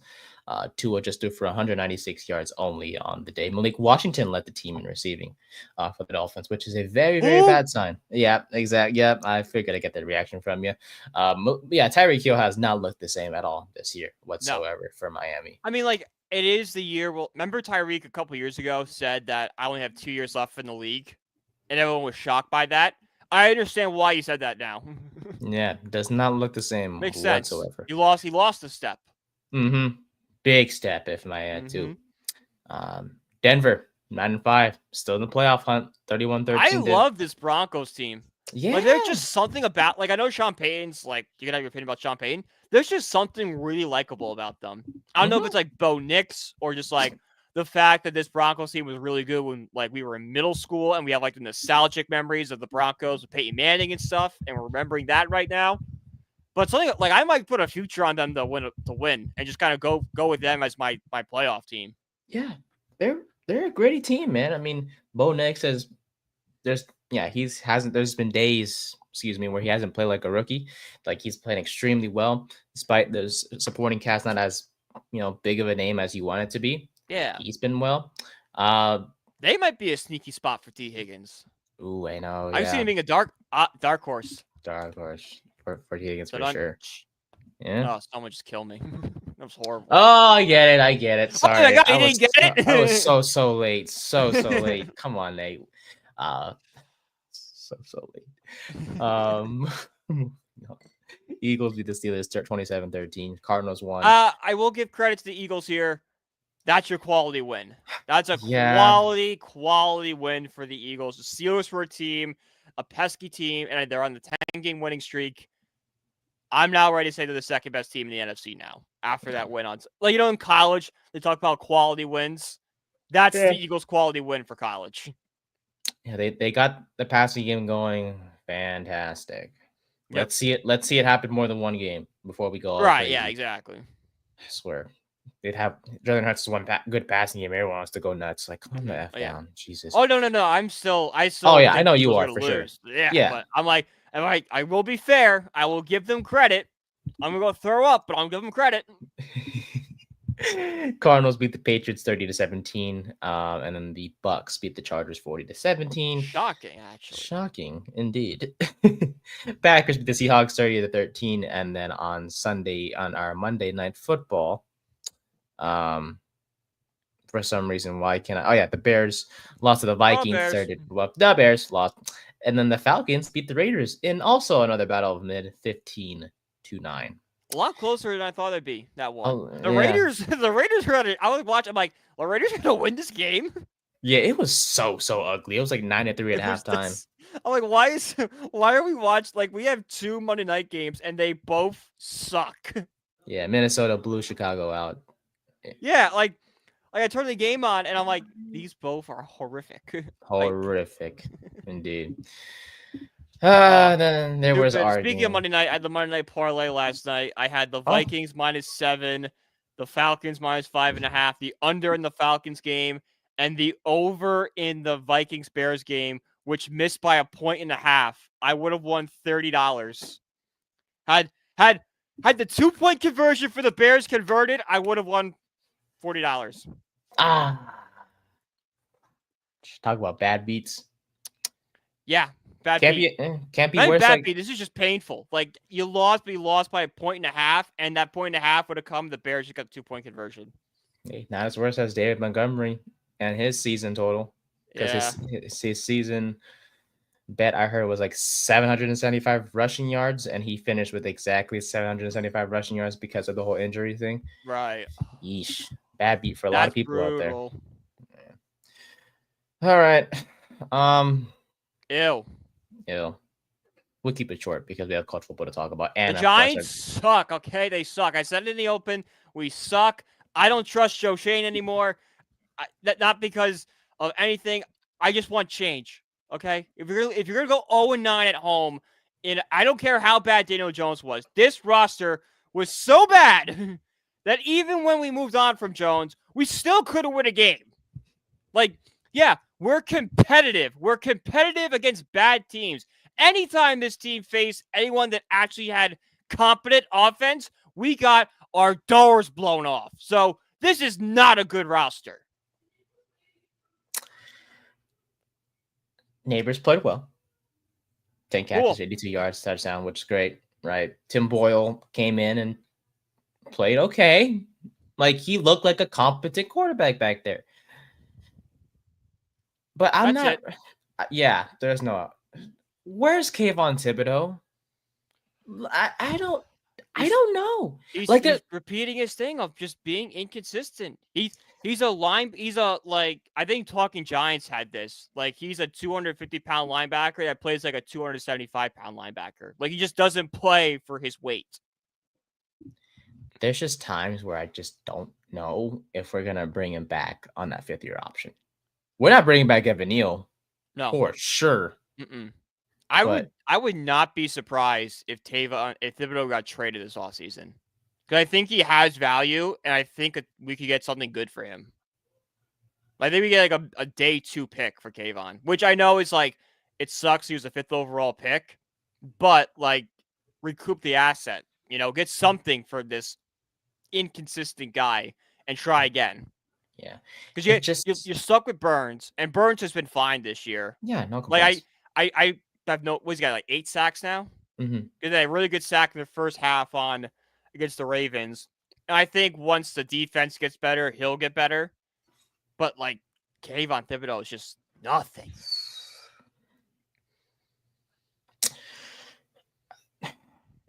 Tua just threw for 196 yards only on the day. Malik Washington led the team in receiving for the Dolphins, which is a very, very bad sign. Yeah, exactly. Yeah, I figured I'd get that reaction from you. Yeah, Tyreek Hill has not looked the same at all this year whatsoever for Miami. I mean, like, it is the year. Well, remember Tyreek a couple years ago said that I only have 2 years left in the league, and everyone was shocked by that. I understand why you said that now. Yeah, does not look the same Makes whatsoever. Sense. He lost a step. Mm-hmm. Big step, if I add too. Denver, 9-5, still in the playoff hunt, 31-13. I love this Broncos team. Yeah. Like, there's just something about, like, I know Sean Payton's, like, you can have your opinion about Sean Payton. There's just something really likable about them. I don't know if it's like Bo Nix or just like the fact that this Broncos team was really good when, like, we were in middle school and we have like the nostalgic memories of the Broncos with Peyton Manning and stuff, and we're remembering that right now. But something like I might put a future on them to win and just kind of go with them as my playoff team. Yeah, they're a gritty team, man. I mean, Bo Nix there's been days, where he hasn't played like a rookie. Like, he's playing extremely well, despite those supporting cast not as big of a name as you want it to be. Yeah, he's been well. They might be a sneaky spot for T. Higgins. Ooh, I know. I've seen him being a dark horse. Dark horse for T. Higgins for sure. Yeah. Oh, someone just killed me. That was horrible. Oh, I get it. Sorry. Oh my God, you didn't get it? I was so late. So late. Come on, Nate. Uh, so late. Um, no. Eagles beat the Steelers 27-13. Cardinals won. I will give credit to the Eagles here. That's your quality win. That's a Yeah. quality win for the Eagles. The Steelers were a pesky team, and they're on the 10-game winning streak. I'm now ready to say they're the second best team in the NFC now after that win on. In college, they talk about quality wins. That's the Eagles' quality win for college. Yeah, they got the passing game going. Fantastic. Yep. Let's see it happen more than one game before we go all Right, crazy. yeah, exactly. I swear. They'd have Jalen Hurts one good passing game. Everyone wants to go nuts. Like, calm the F down. Jesus. Oh, no. I still Oh, yeah, I think know the you Eagles are, gonna for sure. lose. Yeah, but I'm like, I will be fair. I will give them credit. I'm going to go throw up, but I'll give them credit. Cardinals beat the Patriots 30-17, and then the Bucks beat the Chargers 40-17. Shocking, actually. Shocking, indeed. Packers beat the Seahawks 30-13, and then on our Monday Night Football, for some reason, why can't I? Oh yeah, the Bears lost to the Vikings. The Bears lost, and then the Falcons beat the Raiders in also another battle of mid 15-9. A lot closer than I thought it'd be, that one. Oh, the Raiders were at it. I was watching, I'm like, the Raiders are going to win this game? Yeah, it was so ugly. It was like 9-3 at halftime. I'm like, why are we watching? We have 2 Monday night games, and they both suck. Yeah, Minnesota blew Chicago out. Yeah, I turned the game on, and I'm like, these both are horrific. Horrific, indeed. Then there was our Speaking game. of Monday night, I had the Monday night parlay last night. I had the Vikings -7, the Falcons -5.5, the under in the Falcons game, and the over in the Vikings Bears game, which missed by 1.5. I would have won $30. Had the 2-point conversion for the Bears converted, I would have won $40. Talk about bad beats. Yeah. Bad can't beat. Can't be worse. Bad beat. This is just painful. You lost, but you lost by 1.5, and that 1.5 would have come. The Bears just got the 2-point conversion. Not as worse as David Montgomery and his season total. Because his season bet I heard was like 775 rushing yards, and he finished with exactly 775 rushing yards because of the whole injury thing. Right. Yeesh. Bad beat for a lot of people brutal. out there. All right. Ew. We'll keep it short because we have college football to talk about. And the Giants suck. Okay, they suck. I said it in the open. We suck. I don't trust Joe Shane anymore. Not because of anything. I just want change. Okay, if you're gonna go 0-9 at home, I don't care how bad Daniel Jones was. This roster was so bad that even when we moved on from Jones, we still couldn't win a game. Yeah, we're competitive. We're competitive against bad teams. Anytime this team faced anyone that actually had competent offense, we got our doors blown off. So this is not a good roster. Neighbors played well. 10 catches, 82 yards, touchdown, which is great, right? Tim Boyle came in and played okay. He looked like a competent quarterback back there. But I'm not. Yeah, there's no. Where's Kayvon Thibodeau? I don't know. He's repeating his thing of just being inconsistent. He's I think Talking Giants had this. He's a 250-pound linebacker that plays like a 275-pound linebacker. He just doesn't play for his weight. There's just times where I just don't know if we're gonna bring him back on that 5th-year option. We're not bringing back Evan Neal. No. For sure. I would not be surprised if Thibodeau got traded this offseason. Because I think he has value, and I think we could get something good for him. I think we get a day 2 pick for Kayvon, which I know is it sucks he was a 5th overall pick, but recoup the asset. Get something for this inconsistent guy and try again. Yeah, because you're stuck with Burns, and Burns has been fine this year. Yeah, no complaints. I have what's he got 8 sacks now? Mm-hmm. He had a really good sack in the first half against the Ravens, and I think once the defense gets better, he'll get better. But Kayvon Thibodeau is just nothing.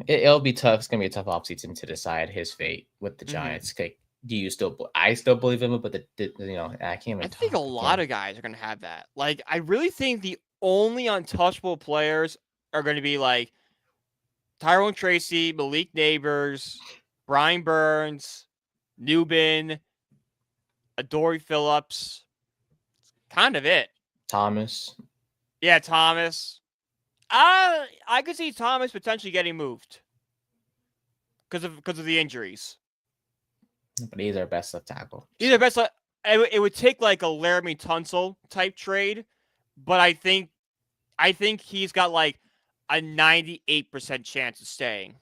It'll be tough. It's gonna be a tough offseason to decide his fate with the Giants. Okay, do you still? I still believe him, but I can't even I think a talk lot again. of guys are going to have that. Like, I really think the only untouchable players are going to be like Tyrone Tracy, Malik Neighbors, Brian Burns, Newbin, Adoree Phillips. Kind of it. Thomas. Yeah, Thomas. I could see Thomas potentially getting moved because of the injuries. But he's our best left tackle. He's the best. It would take like a Laramie Tunsil type trade, but I think he's got like a 98% chance of staying.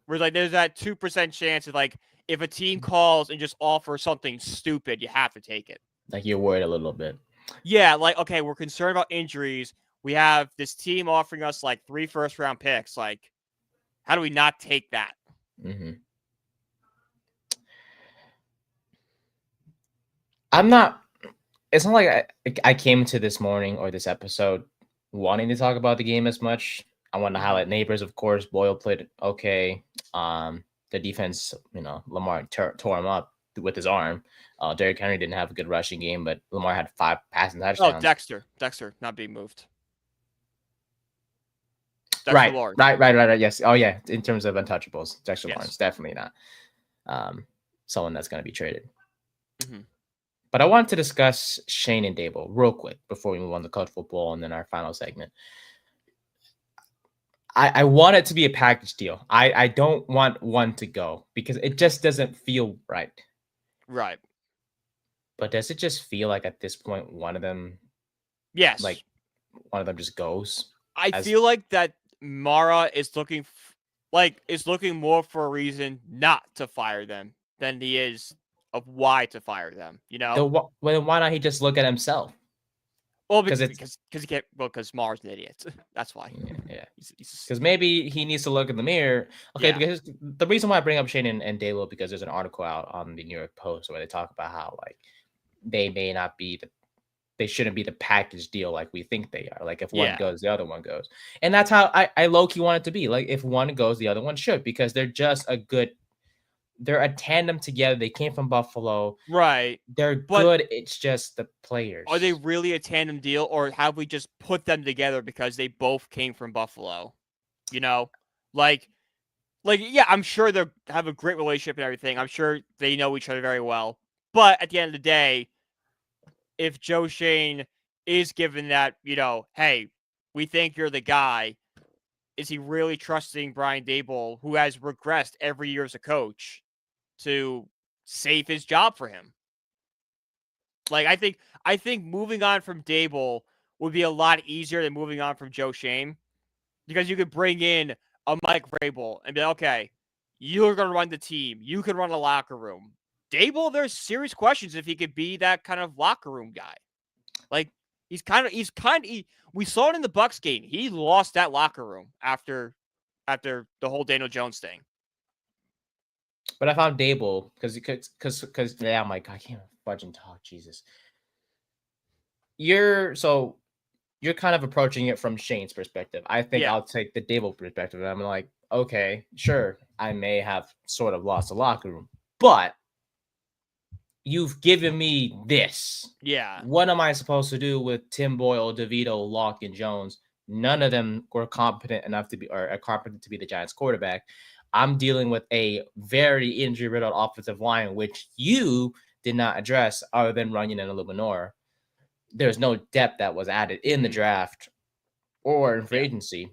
Whereas like there's that 2% chance of like if a team calls and just offers something stupid, you have to take it. Like you're worried a little bit. Yeah, like okay, we're concerned about injuries. We have this team offering us like 3 first-round picks. Like, how do we not take that? Mm-hmm. I'm not. It's not like I came to this morning or this episode wanting to talk about the game as much. I want to highlight neighbors, of course. Boyle played okay. The defense, Lamar tore him up with his arm. Derrick Henry didn't have a good rushing game, but Lamar had 5 passing touchdowns. Oh, Dexter not being moved. Right. Yes. Oh yeah. In terms of untouchables, Dexter Lawrence definitely not someone that's going to be traded. Mm-hmm. But I wanted to discuss Shane and Dable real quick before we move on to college football and then our final segment. I want it to be a package deal. I don't want one to go because it just doesn't feel right. Right. But does it just feel like at this point one of them? Yes. Like one of them just goes. I feel like that Mara is looking more for a reason not to fire them than he is of why to fire them. Well, why not he just look at himself? Well, because he can't. Well, because Mara's an idiot. That's why. Yeah. Because maybe he needs to look in the mirror. Okay. Yeah. Because the reason why I bring up Shane and Dable because there's an article out on the New York Post where they talk about how like they may not be they shouldn't be the package deal like we think they are. Like if one goes, the other one goes. And that's how I low-key want it to be. Like if one goes, the other one should, because they're just they're a tandem together. They came from Buffalo. Right. They're good. It's just the players. Are they really a tandem deal, or have we just put them together because they both came from Buffalo? Like, yeah, I'm sure they have a great relationship and everything. I'm sure they know each other very well. But at the end of the day, if Joe Shane is given that, hey, we think you're the guy, is he really trusting Brian Dable, who has regressed every year as a coach, to save his job for him? Like, I think moving on from Dable would be a lot easier than moving on from Joe Shane, because you could bring in a Mike Vrabel and be like, okay, you're going to run the team. You can run a locker room. Dable, there's serious questions if he could be that kind of locker room guy. Like, we saw it in the Bucs game. He lost that locker room after the whole Daniel Jones thing. But I found Dable because yeah, I'm like, I can't fudging talk, Jesus. You're kind of approaching it from Shane's perspective. I think I'll take the Dable perspective. And I'm like, okay, sure, I may have sort of lost the locker room, but you've given me this. Yeah. What am I supposed to do with Tim Boyle, DeVito, Locke, and Jones? None of them were competent enough to be the Giants quarterback. I'm dealing with a very injury-riddled offensive line, which you did not address other than Runyon and Illuminor. There's no depth that was added in the draft or in free agency.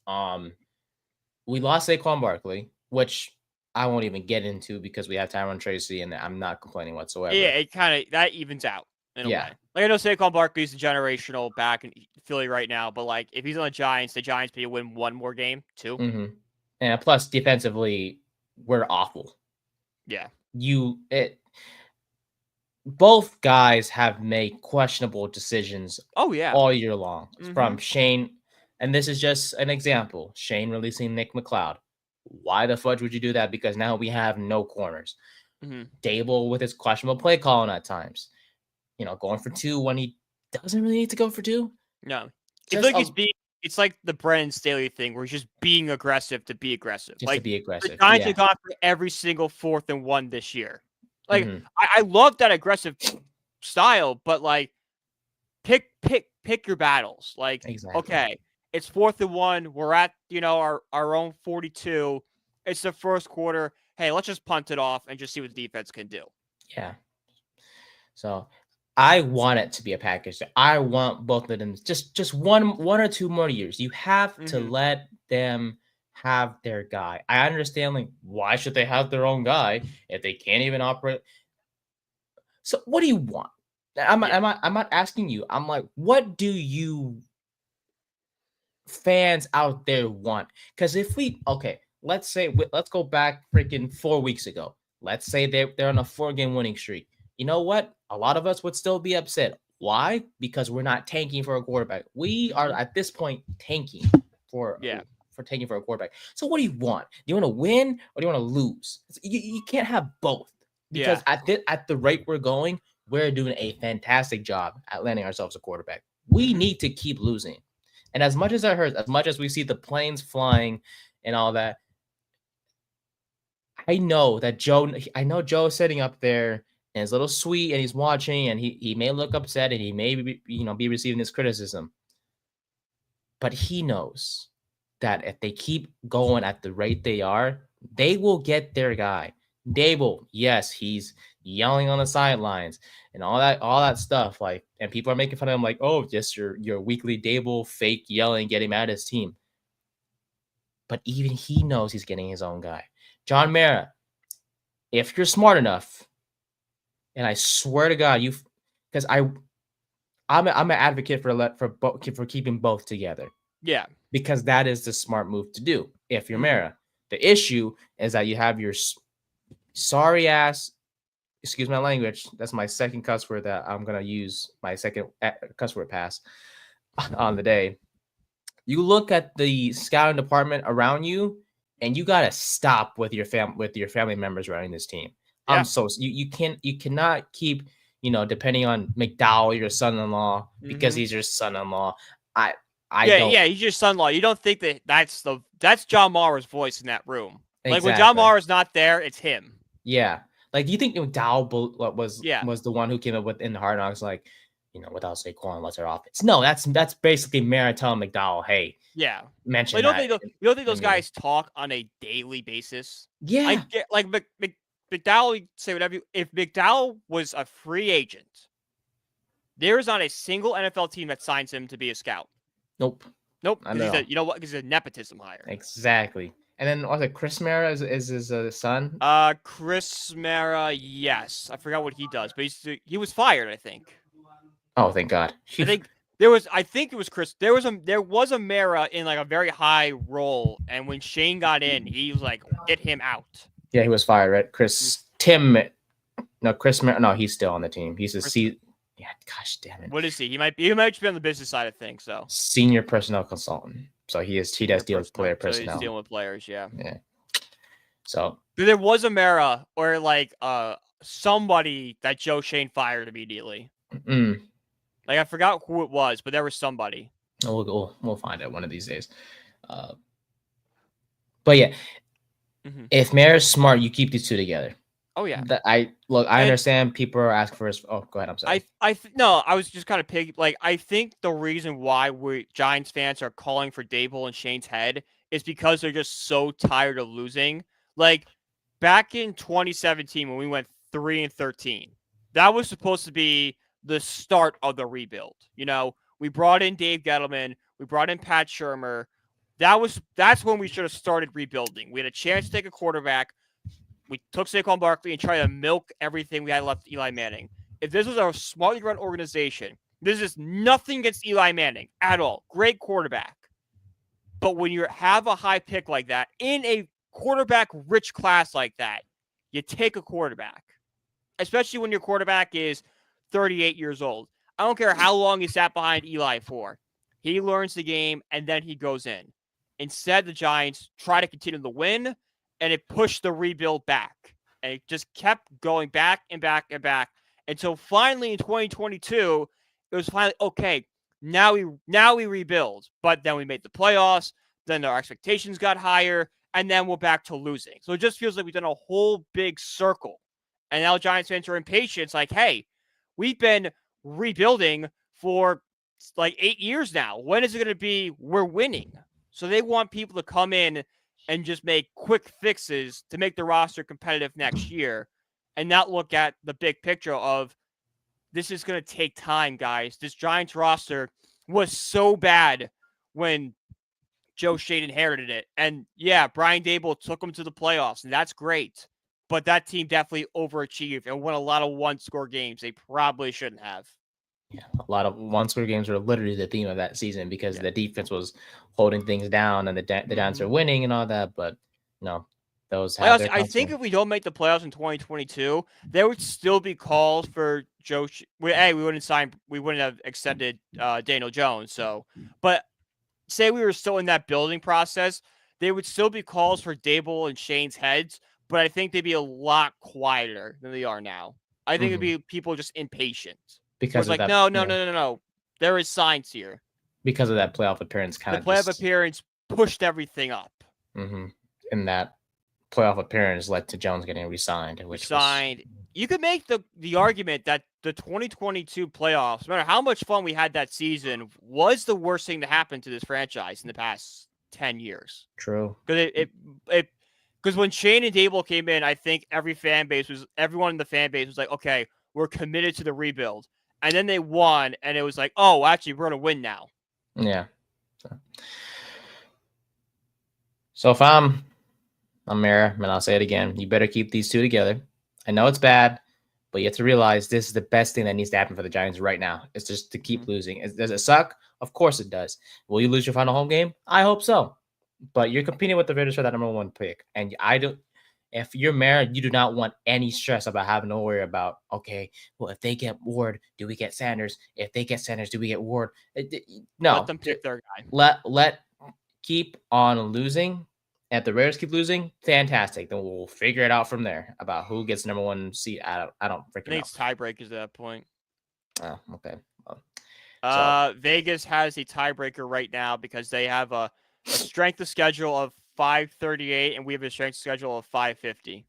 We lost Saquon Barkley, which I won't even get into because we have Tyrone Tracy, and I'm not complaining whatsoever. Yeah, it kind of that evens out in a way. Like I know Saquon Barkley's a generational back in Philly right now, but like if he's on the Giants may win one more game, 2. Mm-hmm. And plus, defensively, we're awful. Yeah. Both guys have made questionable decisions all year long. From Shane, and this is just an example, Shane releasing Nick McLeod. Why the fudge would you do that? Because now we have no corners. Dable with his questionable play calling at times. Going for 2 when he doesn't really need to go for 2. No. It's like he's being it's like the Brandon Staley thing where he's just being aggressive to be aggressive. Just to Like be the aggressive. Giants Yeah. have gone for every single 4th and 1 this year. Like Mhm. I love that aggressive style, but like pick your battles. Like, Exactly. okay, it's 4th and 1. We're at, our own 42. It's the first quarter. Hey, let's just punt it off and just see what the defense can do. Yeah. So I want it to be a package. I want both of them just one or two more years. You have to Mm-hmm. let them have their guy. I understand, like, why should they have their own guy if they can't even operate? So what do you want? Yeah. I'm not asking you. I'm like, what do you fans out there want? Because if we let's say let's go back freaking 4 weeks ago. Let's say they're on a 4-game winning streak. You know what? A lot of us would still be upset. Why? Because we're not tanking for a quarterback. We are at this point tanking for Yeah. taking for a quarterback. So what do you want? Do you want to win or do you want to lose? You can't have both because Yeah. at the rate we're going, we're doing a fantastic job at landing ourselves a quarterback. We need to keep losing. And as much as it hurts, as much as we see the planes flying and all that, I know Joe's sitting up there and it's a little sweet and he's watching and he may look upset and he may be receiving this criticism. But he knows that if they keep going at the rate they are, they will get their guy. They will. Yes, he's yelling on the sidelines and all that stuff. Like, and people are making fun of him, like, oh, just your weekly Dable fake yelling, getting mad at his team. But even he knows he's getting his own guy. John Mara, if you're smart enough, and I swear to God, because I'm an advocate for keeping both together. Yeah. Because that is the smart move to do if you're Mhm. Mara. The issue is that you have your sorry ass, excuse my language, that's my second cuss word that I'm going to use, my second cuss word pass on the day. You look at the scouting department around you and you got to stop with your family members running this team. Yeah. You cannot keep, depending on McDowell, your son-in-law, because Mhm. he's your son-in-law. I Yeah, don't. yeah, he's your son-in-law. You don't think that's John Mara's voice in that room. Like when John Exactly. Mara's not there, it's him. Yeah. Like, do you think McDowell Yeah. was the one who came up with in the Hard Knocks, like, without Saquon, what's our offense? No, that's basically Mara telling McDowell, hey, Yeah. mention Like that you don't think in those meeting. guys talk on a daily basis? I Yeah. get like McDowell, say whatever if McDowell was a free agent, there is not a single NFL team that signs him to be a scout. Nope. Nope, I because know. you know what? Because he's a nepotism hire. Exactly. And then also Chris Mara is his son. Chris Mara, yes, I forgot what he does, but he was fired. I think. Oh, thank God. I think there was. I think it was Chris. There was a Mara in like a very high role, and when Shane got in, he was like, "Get him out." Yeah, he was fired, right? Chris Mara. No, he's still on the team. He's a Chris, Yeah, gosh damn it. what is he? He might just be on the business side of things. So Senior personnel consultant. So he does deal with player So he's personnel. dealing with players. Yeah. Yeah. So But there was a Mara or like somebody that Joe Shane fired immediately. Like I forgot who it was, but there was somebody. we'll find out one of these days. But yeah, if Mara's smart, you keep these two together. Oh yeah. I understand people are asking for his. Oh, go ahead. I'm sorry. No, I was just kind of I think the reason why we Giants fans are calling for Dable and Shane's head is because they're just so tired of losing. Like back in 2017 when we went 3-13, that was supposed to be the start of the rebuild. We brought in Dave Gettleman, we brought in Pat Shurmur. That's when we should have started rebuilding. We had a chance to take a quarterback. We took Saquon Barkley and tried to milk everything we had left Eli Manning. If this was a smartly run organization, this is nothing against Eli Manning at all. Great quarterback. But when you have a high pick like that, in a quarterback-rich class like that, you take a quarterback. Especially when your quarterback is 38 years old. I don't care how long he sat behind Eli for. He learns the game, and then he goes in. Instead, the Giants try to continue to win, and it pushed the rebuild back. And it just kept going back and back and back until finally in 2022, it was finally, okay, Now we rebuild. But then we made the playoffs. Then our expectations got higher, and then we're back to losing. So it just feels like we've done a whole big circle. And now Giants fans are impatient. It's like, hey, we've been rebuilding for like 8 years now. When is it going to be we're winning? So they want people to come in and just make quick fixes to make the roster competitive next year and not look at the big picture of this is going to take time, guys. This Giants roster was so bad when Joe Shane inherited it. And yeah, Brian Daboll took them to the playoffs, and that's great. But that team definitely overachieved and won a lot of one-score games they probably shouldn't have. Yeah, a lot of one-score games were literally the theme of that season because the defense was holding things down and the Giants are winning and all that. But no, those have their I think if we don't make the playoffs in 2022, there would still be calls for Joe. We wouldn't have extended Daniel Jones. So, but say we were still in that building process, there would still be calls for Daboll and Shane's heads, but I think they'd be a lot quieter than they are now. I think it'd be people just impatient. Because like, no. There is signs here. Because of that playoff appearance the playoff appearance pushed everything up. Mm-hmm. And that playoff appearance led to Jones getting re-signed. You could make the argument that the 2022 playoffs, no matter how much fun we had that season, was the worst thing to happen to this franchise in the past 10 years. True. Because when Shane and Daboll came in, I think everyone in the fan base was like, okay, we're committed to the rebuild. And then they won, and it was like, oh, actually, we're going to win now. Yeah. So if I'm Mara, and I'll say it again, you better keep these two together. I know it's bad, but you have to realize this is the best thing that needs to happen for the Giants right now. It's just to keep losing. Does it suck? Of course it does. Will you lose your final home game? I hope so. But you're competing with the Raiders for that number one pick. And if you're Mara, you do not want any stress about having to worry about, okay, well, if they get Ward, do we get Sanders? If they get Sanders, do we get Ward? No. Let them pick their guy. Let keep on losing. If the Raiders keep losing, fantastic. Then we'll figure it out from there about who gets number one seed. I don't freaking know. It's tiebreakers at that point. Oh, okay. Well, Vegas has a tiebreaker right now because they have a strength of schedule of 538, and we have a strength schedule of 550.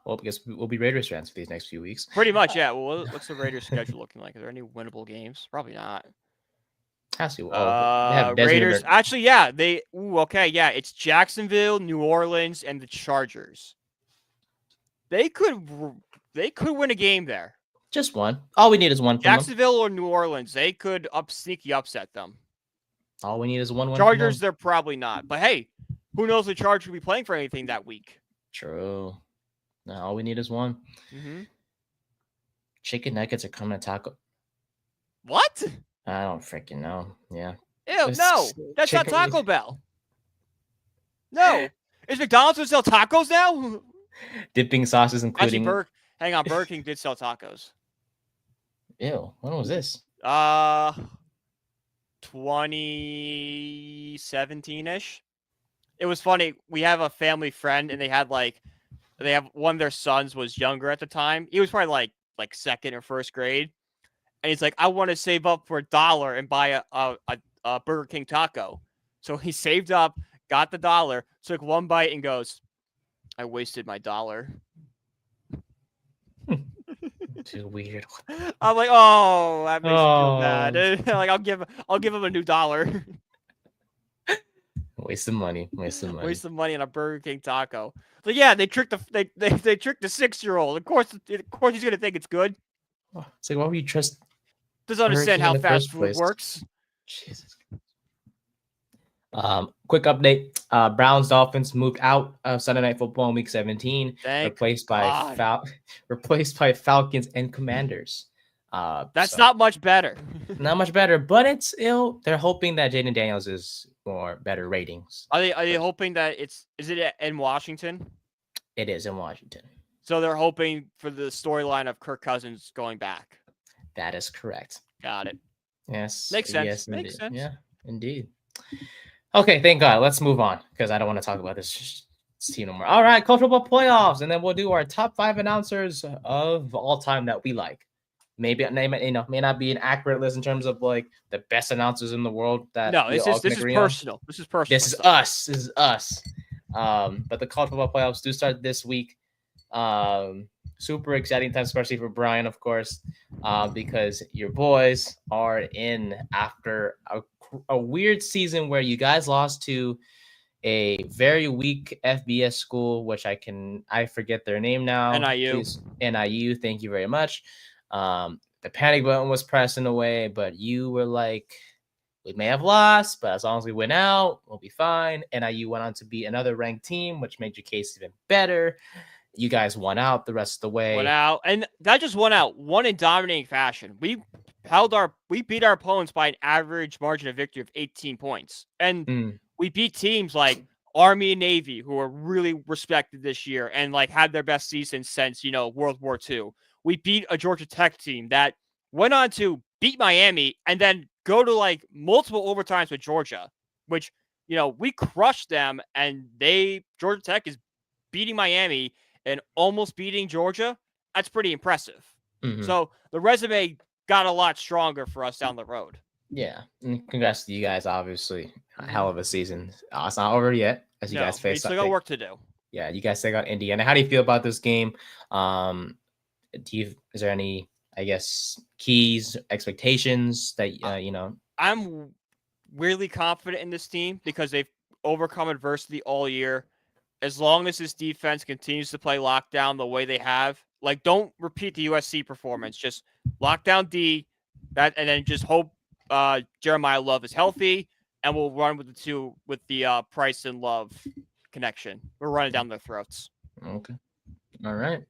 Well, I guess we'll be Raiders fans for these next few weeks. Pretty much, yeah. Well, what's the Raiders schedule looking like? Are there any winnable games? Probably not. Has to. Raiders. Actually, yeah. It's Jacksonville, New Orleans, and the Chargers. They could win a game there. Just one. All we need is one. Jacksonville or New Orleans. They could sneaky upset them. All we need is one win. Chargers, they're probably not. But hey, who knows the Chargers will be playing for anything that week? True. No, all we need is one. Mm-hmm. Chicken nuggets are coming to Taco. What? I don't freaking know. Yeah. Ew, no. That's not Taco Bell. No. Is McDonald's going to sell tacos now? Dipping sauces, including... Actually, hang on. Burger King did sell tacos. Ew. When was this? 2017-ish. It was funny. We have a family friend, and they have one of their sons was younger at the time. He was probably like second or first grade. And he's like, I want to save up for $1 and buy a Burger King taco. So he saved up, got the $1, took one bite, and goes, I wasted my $1. Too weird. I'm like, oh, that makes me feel bad. Like, I'll give him a new $1. Waste some money. Waste some money on a Burger King taco. So yeah, they tricked the 6-year-old. Of course he's gonna think it's good. It's like, why would you trust? Doesn't understand how fast food works. Jesus. Quick update. Browns Dolphins moved out of Sunday Night Football in Week 17, replaced by Falcons and Commanders. That's not much better. Not much better, but it's ill. They're hoping that Jaden Daniels is more better ratings. Are they hoping that is it in Washington? It is in Washington. So they're hoping for the storyline of Kirk Cousins going back. That is correct. Got it. Yes. Makes sense. Yes, Makes sense. Yeah, indeed. Okay, thank God. Let's move on because I don't want to talk about this team no more. All right, college football playoffs, and then we'll do our top 5 announcers of all time that we like. Maybe may not be an accurate list in terms of like the best announcers in the world that No, we this all is can this is agree on. personal. This is personal This is stuff. us. This is us. But the college football playoffs do start this week. Super exciting time, especially for Brian, of course, because your boys are in after a weird season where you guys lost to a very weak FBS school, which I forget their name now. NIU. Please, NIU. Thank you very much. The panic button was pressed in a way, but you were like, we may have lost, but as long as we win out, we'll be fine. NIU went on to be another ranked team, which made your case even better. You guys won out the rest of the way. Went out, and that just won out. Won in dominating fashion. We beat our opponents by an average margin of victory of 18 points, and we beat teams like Army and Navy, who are really respected this year and like had their best season since World War II. We beat a Georgia Tech team that went on to beat Miami and then go to like multiple overtimes with Georgia, which we crushed them, and Georgia Tech is beating Miami and almost beating Georgia. That's pretty impressive. Mm-hmm. So the resume got a lot stronger for us down the road. Yeah, and congrats to you guys. Obviously, a hell of a season. It's not over yet, as you guys face. We still got work to do. Yeah, you guys still got Indiana. How do you feel about this game? Is there any, I guess, keys, expectations that I'm really confident in this team because they've overcome adversity all year. As long as this defense continues to play lockdown the way they have, like, don't repeat the USC performance. Just lockdown D, and then just hope Jeremiah Love is healthy, and we'll run with the Price and Love connection. We're running down their throats. Okay. All right.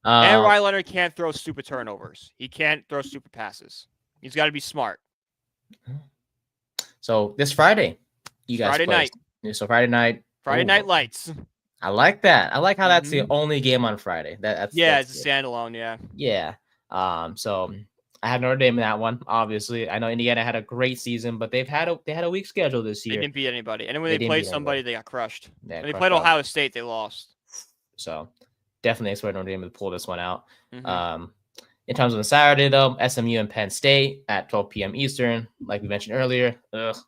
And Ryan Leonard can't throw stupid turnovers. He can't throw stupid passes. He's got to be smart. So this Friday, you guys Friday night. So Friday night. Friday Night Lights. I like that. I like how that's the only game on Friday. That's it's a standalone. Yeah. Yeah. So I have Notre Dame in that one. Obviously, I know Indiana had a great season, but they had a weak schedule this year. They didn't beat anybody, and when they played somebody, they got crushed. When they played Ohio State, they lost. So definitely expect Notre Dame to pull this one out. In terms of the Saturday, though, SMU and Penn State at 12 p.m. Eastern, like we mentioned earlier.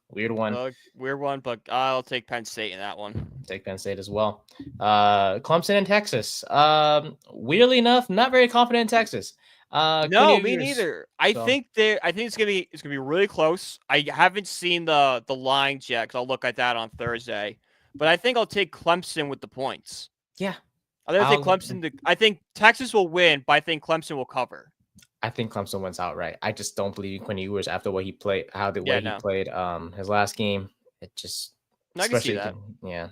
Weird one. Weird one, but I'll take Penn State in that one. Take Penn State as well. Clemson and Texas. Weirdly enough, not very confident in Texas. No, me neither. I think it's gonna be really close. I haven't seen the lines yet because I'll look at that on Thursday. But I think I'll take Clemson with the points. Yeah. I think Clemson. I think Texas will win, but I think Clemson will cover. I think Clemson wins outright. I just don't believe Quinn Ewers after what he played, he played his last game. It just, I can see that. Yeah,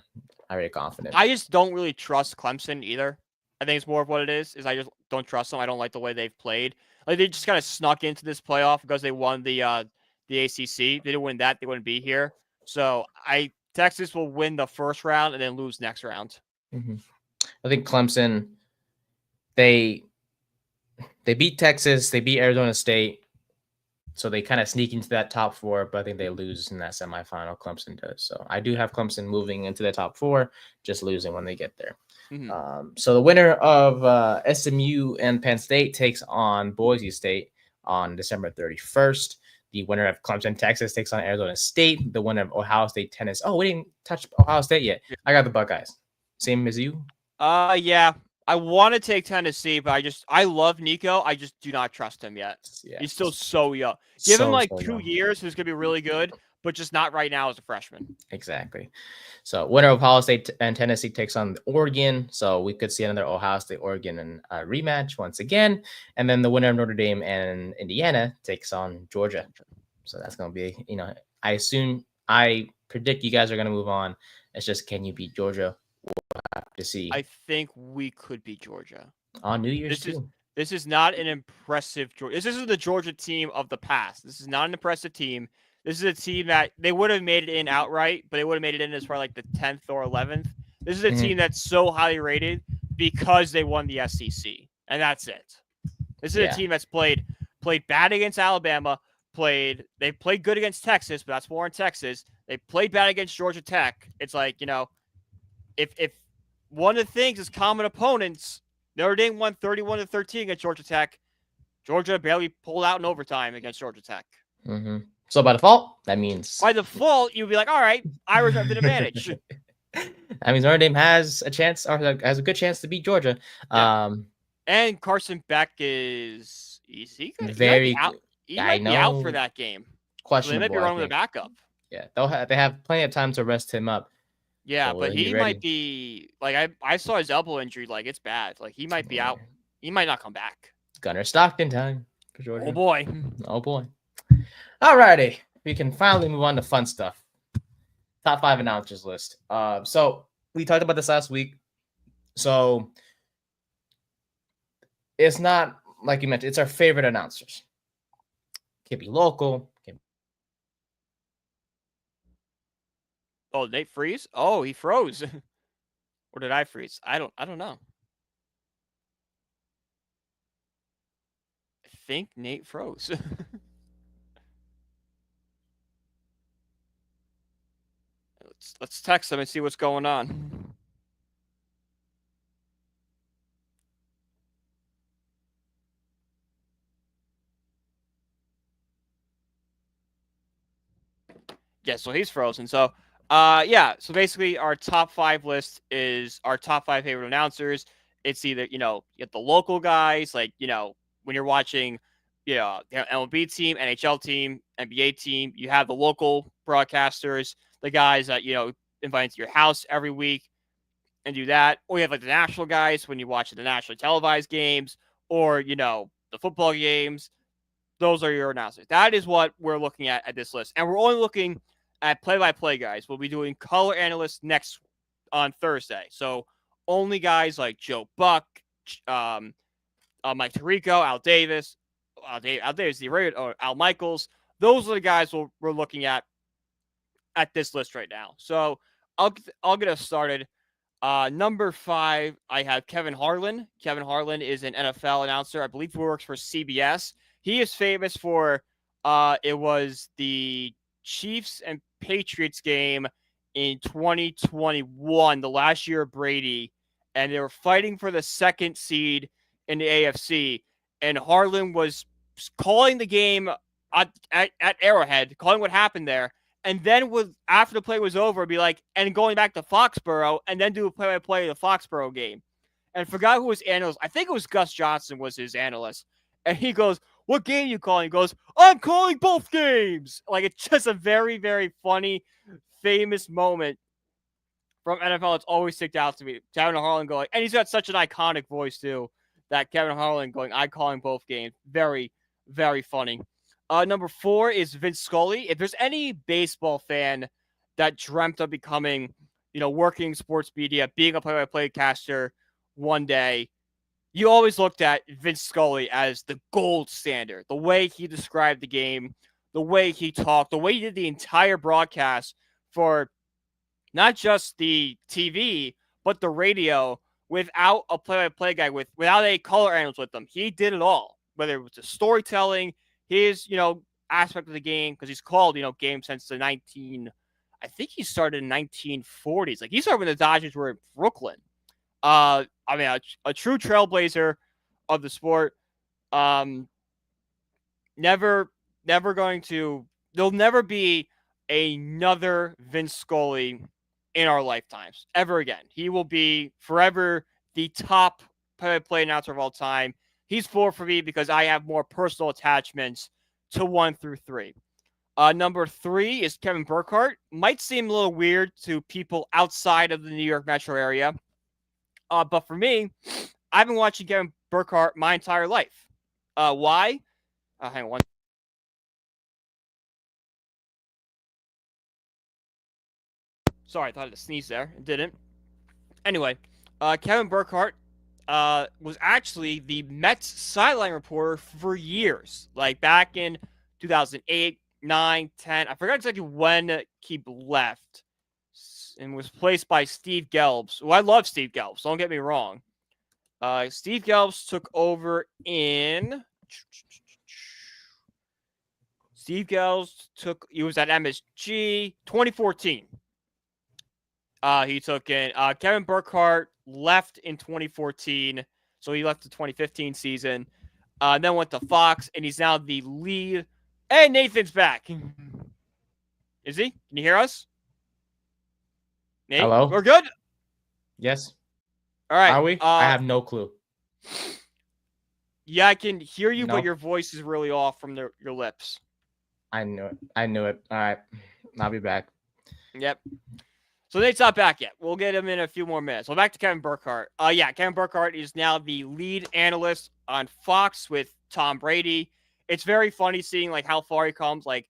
I'm very confident. I just don't really trust Clemson either. I think it's more of what it is I just don't trust them. I don't like the way they've played. Like, they just kind of snuck into this playoff because they won the ACC. They didn't win that, they wouldn't be here. So Texas will win the first round and then lose next round. I think Clemson, they beat Texas, they beat Arizona State, so they kind of sneak into that top four, but I think they lose in that semifinal. Clemson does. So I do have Clemson moving into the top four, just losing when they get there. So the winner of SMU and Penn State takes on Boise State on December 31st. The winner of Clemson, Texas takes on Arizona State. The winner of Ohio State, Tennessee. Oh, we didn't touch Ohio State yet. I got the Buckeyes. Same as you? Yeah. I want to take Tennessee, but I love Nico. I just do not trust him yet. Yeah. He's still so young. Give him like 2 years, he's going to be really good, but just not right now as a freshman. Exactly. So winner of Ohio State and Tennessee takes on Oregon. So we could see another Ohio State Oregon rematch once again. And then the winner of Notre Dame and Indiana takes on Georgia. So that's going to be, I predict you guys are going to move on. It's just, can you beat Georgia? We'll have to see. I think we could beat Georgia on New Year's too. This is not an impressive Georgia. This isn't the Georgia team of the past. This is not an impressive team. This is a team that they would have made it in outright, but they would have made it in as far like the 10th or 11th. This is a team that's so highly rated because they won the SEC, and that's it. This is a team that's played bad against Alabama. They played good against Texas, but that's more in Texas. They played bad against Georgia Tech. It's like, if one of the things is common opponents, Notre Dame won 31-13 against Georgia Tech. Georgia barely pulled out in overtime against Georgia Tech. Mm-hmm. So by default, that means By default, you'd be like, all right, Irish have the advantage. that means Notre Dame has a chance or has a good chance to beat Georgia. Yeah. Um, And Carson Beck is he gonna, he might be very, out. He I might be out for know, that game. So they might be questionable. I running with a think. backup. Yeah, they have plenty of time to rest him up. Yeah, So will but he be he might ready? be like I saw his elbow injury, like it's bad. Like he might be Yeah. out. He might not come back. Gunner Stockton time for Oh Georgia. boy. Oh boy. Alrighty, we can finally move on to fun stuff. Top 5 announcers list. So we talked about this last week. So it's not like you mentioned. It's our favorite announcers. Can be local. Oh, Nate freeze? Oh, he froze. Or did I freeze? I don't know. I think Nate froze. let's text him and see what's going on. Yeah, so he's frozen. So yeah, so basically our top 5 list is our top 5 favorite announcers. It's either, you get the local guys, like, when you're watching, the MLB team, NHL team, NBA team, you have the local broadcasters, the guys that, invite to your house every week and do that. Or you have like the national guys when you watch the nationally televised games or, the football games. Those are your announcers. That is what we're looking at this list. And we're only looking at play-by-play guys. We'll be doing color analysts next on Thursday. So only guys like Joe Buck, Mike Tirico, Al Davis, Al Davis, or Al Michaels. Those are the guys we're looking at this list right now. So I'll get us started. Number 5, I have Kevin Harlan. Kevin Harlan is an NFL announcer. I believe he works for CBS. He is famous for it was the Chiefs and Patriots game in 2021, the last year of Brady, and they were fighting for the second seed in the AFC. And Harlan was calling the game at Arrowhead, calling what happened there, and then after the play was over, be like, and going back to Foxborough, and then do a play-by-play of the Foxborough game. And forgot who his analyst. I think it was Gus Johnson was his analyst. And he goes, "What game you calling?" He goes, "I'm calling both games." Like, it's just a very, very funny, famous moment from NFL. It's always sticked out to me. Kevin Harlan going, and he's got such an iconic voice too. That Kevin Harlan going, "I'm calling both games." Very, very funny. Number 4 is Vince Scully. If there's any baseball fan that dreamt of becoming, working sports media, being a play-by-play caster one day, you always looked at Vince Scully as the gold standard. The way he described the game, the way he talked, the way he did the entire broadcast for not just the TV, but the radio without a play-by-play guy, without a color analyst with them. He did it all, whether it was the storytelling, his, aspect of the game, because he's called, game since I think he started in 1940s. Like, he started when the Dodgers were in Brooklyn. I mean, a true trailblazer of the sport. Never going to, there'll never be another Vince Scully in our lifetimes ever again. He will be forever the top play announcer of all time. He's 4 for me because I have more personal attachments to 1 through 3. Number 3 is Kevin Burkhardt. Might seem a little weird to people outside of the New York metro area. But for me, I've been watching Kevin Burkhardt my entire life. Why? Hang on one. Sorry, I thought I had to sneeze there. It didn't. Anyway, Kevin Burkhardt was actually the Mets sideline reporter for years. Like back in 2008, 9, 10. I forgot exactly when he left and was placed by Steve Gelbs. Well, I love Steve Gelbs. Don't get me wrong. Steve Gelbs took over in. He was at MSG 2014. He took in Kevin Burkhardt left in 2014, so he left the 2015 season. Then went to Fox, and he's now the lead. Hey, Nathan's back. Is he? Can you hear us? Nate, Hello? we're good. Yes? All right. Are we? I have no clue. Yeah, I can hear you, but No? your voice is really off from your lips. I knew it. I knew it. All right. I'll be back. Yep. So Nate's not back yet. We'll get him in a few more minutes. Well, back to Kevin Burkhardt. Kevin Burkhardt is now the lead analyst on Fox with Tom Brady. It's very funny seeing like how far he comes. Like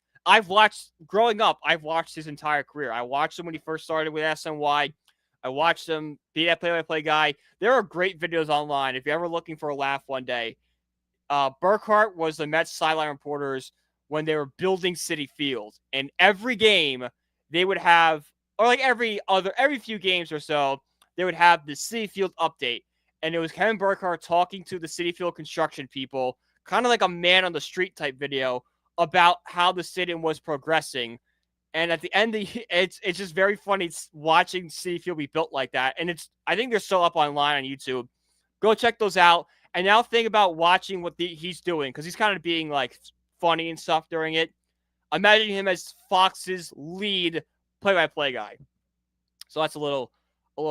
growing up, I've watched his entire career. I watched him when he first started with SNY. I watched him be that play-by-play guy. There are great videos online. If you're ever looking for a laugh one day, Burkhardt was the Mets sideline reporters when they were building Citi Field. And every game they would have, or like every few games or so, they would have the Citi Field update. And it was Kevin Burkhardt talking to the Citi Field construction people, kind of like a man on the street type video about how the stadium was progressing. And at the end, it's just very funny watching Citi Field be built like that. And I think they're still up online on YouTube. Go check those out. And now think about watching what he's doing, because he's kind of being like funny and stuff during it. Imagine him as Fox's lead play-by-play guy. So that's a little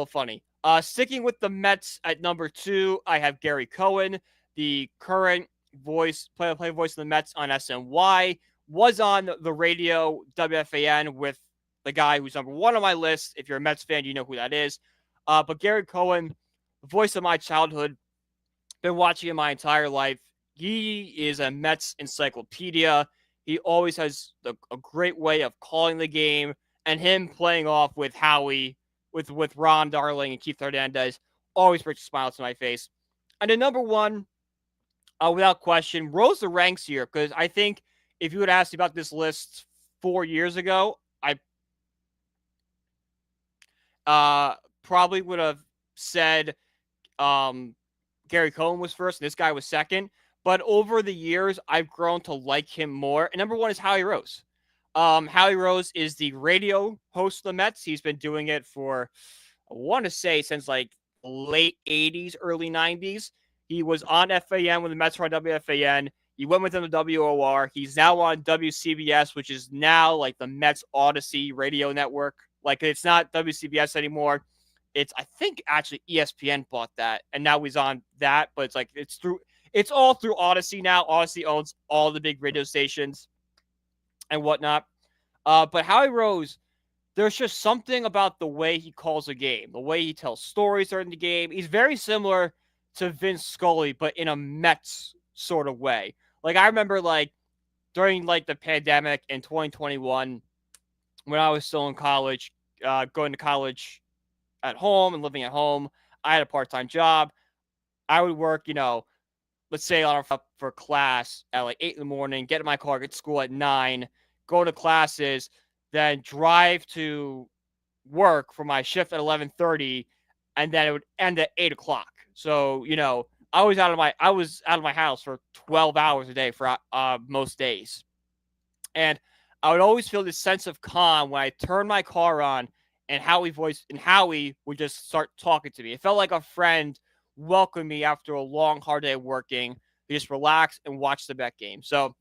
funny. Sticking with the Mets at number 2, I have Gary Cohen, the current play-by-play voice of the Mets on SNY. Was on the radio WFAN with the guy who's number 1 on my list. If you're a Mets fan, you know who that is. But Gary Cohen, the voice of my childhood, been watching him my entire life. He is a Mets encyclopedia. He always has a great way of calling the game, and him playing off with Howie, with Ron Darling and Keith Hernandez, always brings a smile to my face. And then number 1, without question, rose the ranks here, because I think if you had asked me about this list 4 years ago, I probably would have said Gary Cohen was first, and this guy was second. But over the years, I've grown to like him more. And number 1 is Howie Rose. Howie Rose is the radio host of the Mets. He's been doing it for, I want to say, since like late 80s, early 90s. He was on FAN when the Mets were on WFAN. He went with him to WOR. He's now on WCBS, which is now like the Mets Odyssey radio network. Like, it's not WCBS anymore. I think actually ESPN bought that, and now he's on that, but it's all through Odyssey now. Odyssey owns all the big radio stations and whatnot. But Howie Rose, there's just something about the way he calls a game, the way he tells stories during the game. He's very similar to Vince Scully, but in a Mets sort of way. Like, I remember like during like the pandemic in 2021, when I was still in college, going to college at home and living at home. I had a part-time job. I would work, let's say for class at like 8 in the morning, get in my car, get to school at 9, go to classes, then drive to work for my shift at 11:30, and then it would end at 8 o'clock. So, I was out of my house for 12 hours a day for most days. And I would always feel this sense of calm when I turned my car on and Howie would just start talking to me. It felt like a friend welcomed me after a long, hard day of working. We just relax and watch the Met game. So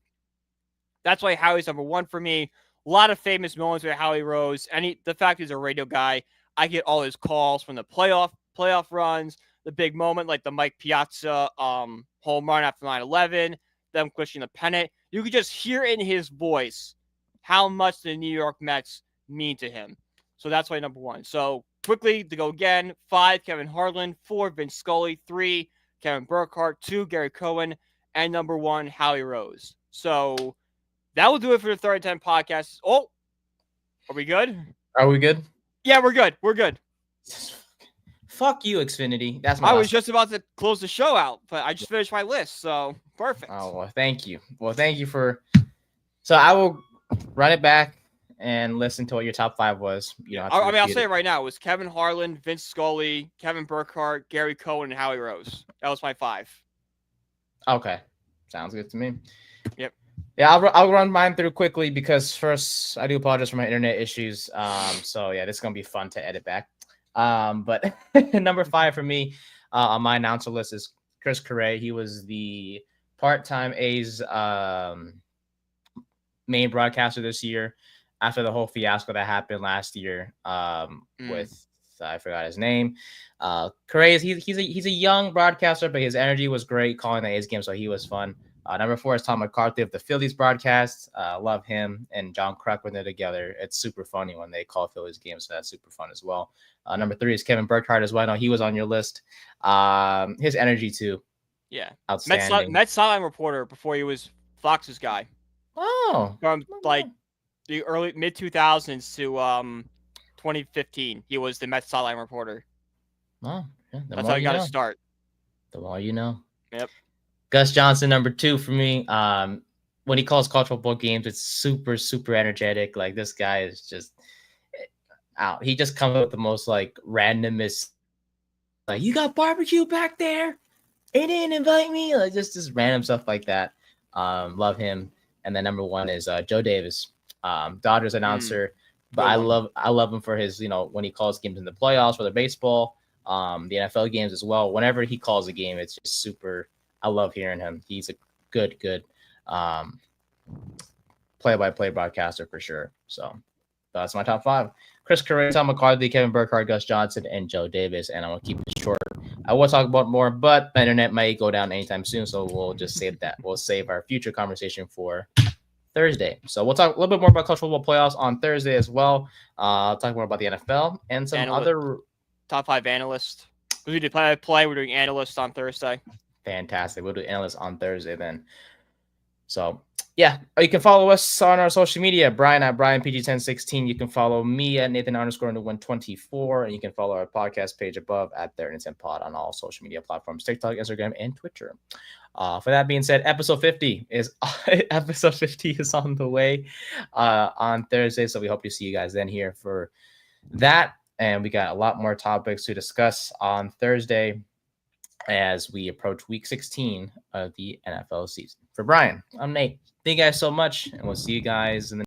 that's why Howie's number 1 for me. A lot of famous moments with Howie Rose. And the fact he's a radio guy, I get all his calls from the playoff runs, the big moment like the Mike Piazza home run after 9/11, them pushing the pennant. You could just hear in his voice how much the New York Mets mean to him. So that's why number 1. So quickly to go again: 5, Kevin Harlan; 4, Vince Scully; 3, Kevin Burkhardt; 2, Gary Cohen; and number 1, Howie Rose. So that will do it for the 3rd and 10 podcast. Oh, are we good? Are we good? Yeah, we're good. We're good. Fuck you, Xfinity. That's my I was just about to close the show out, but I just finished my list, so perfect. Oh, well, thank you. Well, thank you for... So I will run it back and listen to what your top 5 was. I'll say it right now. It was Kevin Harlan, Vince Scully, Kevin Burkhardt, Gary Cohen, and Howie Rose. That was my 5. Okay. Sounds good to me. Yep. Yeah, I'll run mine through quickly because first, I do apologize for my internet issues. So yeah, this is going to be fun to edit back. But number 5 for me on my announcer list is Chris Carey. He was the part-time A's main broadcaster this year after the whole fiasco that happened last year with I forgot his name. Crazy. He's a young broadcaster, but his energy was great calling the A's game, so he was fun. Number 4 is Tom McCarthy of the Phillies broadcast. Love him and John Kruk when they're together. It's super funny when they call Phillies games, so that's super fun as well. Number 3 is Kevin Burkhardt as well. I know he was on your list. His energy too. Yeah. Outstanding. Mets sideline reporter before he was Fox's guy. Oh. From like the early mid 2000s to 2015, he was the Mets sideline reporter. Oh, yeah, that's how he got to start. The more you know. Yep. Gus Johnson, number 2 for me. When he calls college football games, it's super, super energetic. Like this guy is just out. He just comes up with the most like randomest. Like, you got barbecue back there? They didn't invite me. Like just random stuff like that. Love him. And then number 1 is Joe Davis, Dodgers announcer. But I love him for his, when he calls games in the playoffs for the baseball, the NFL games as well. Whenever he calls a game, it's just super. I love hearing him. He's a good play-by-play broadcaster for sure. So that's my top 5. Chris Correa, Tom McCarthy, Kevin Burkhardt, Gus Johnson, and Joe Davis. And I'm going to keep it short. I will talk about more, but the internet might go down anytime soon, so we'll just save that. We'll save our future conversation for Thursday. So we'll talk a little bit more about college football playoffs on Thursday as well. I'll talk more about the NFL and some other top 5 analysts. We did play. We're doing analysts on Thursday. Fantastic. We'll do analysts on Thursday then. So yeah, you can follow us on our social media. Brian at BrianPG1016. You can follow me at Nathan_Nguyen24, and you can follow our podcast page above at Third and 10 Pod on all social media platforms: TikTok, Instagram, and Twitter. For that being said, episode 50 is on the way on Thursday. So we hope to see you guys then here for that. And we got a lot more topics to discuss on Thursday as we approach week 16 of the NFL season. For Brian, I'm Nate. Thank you guys so much, and we'll see you guys in the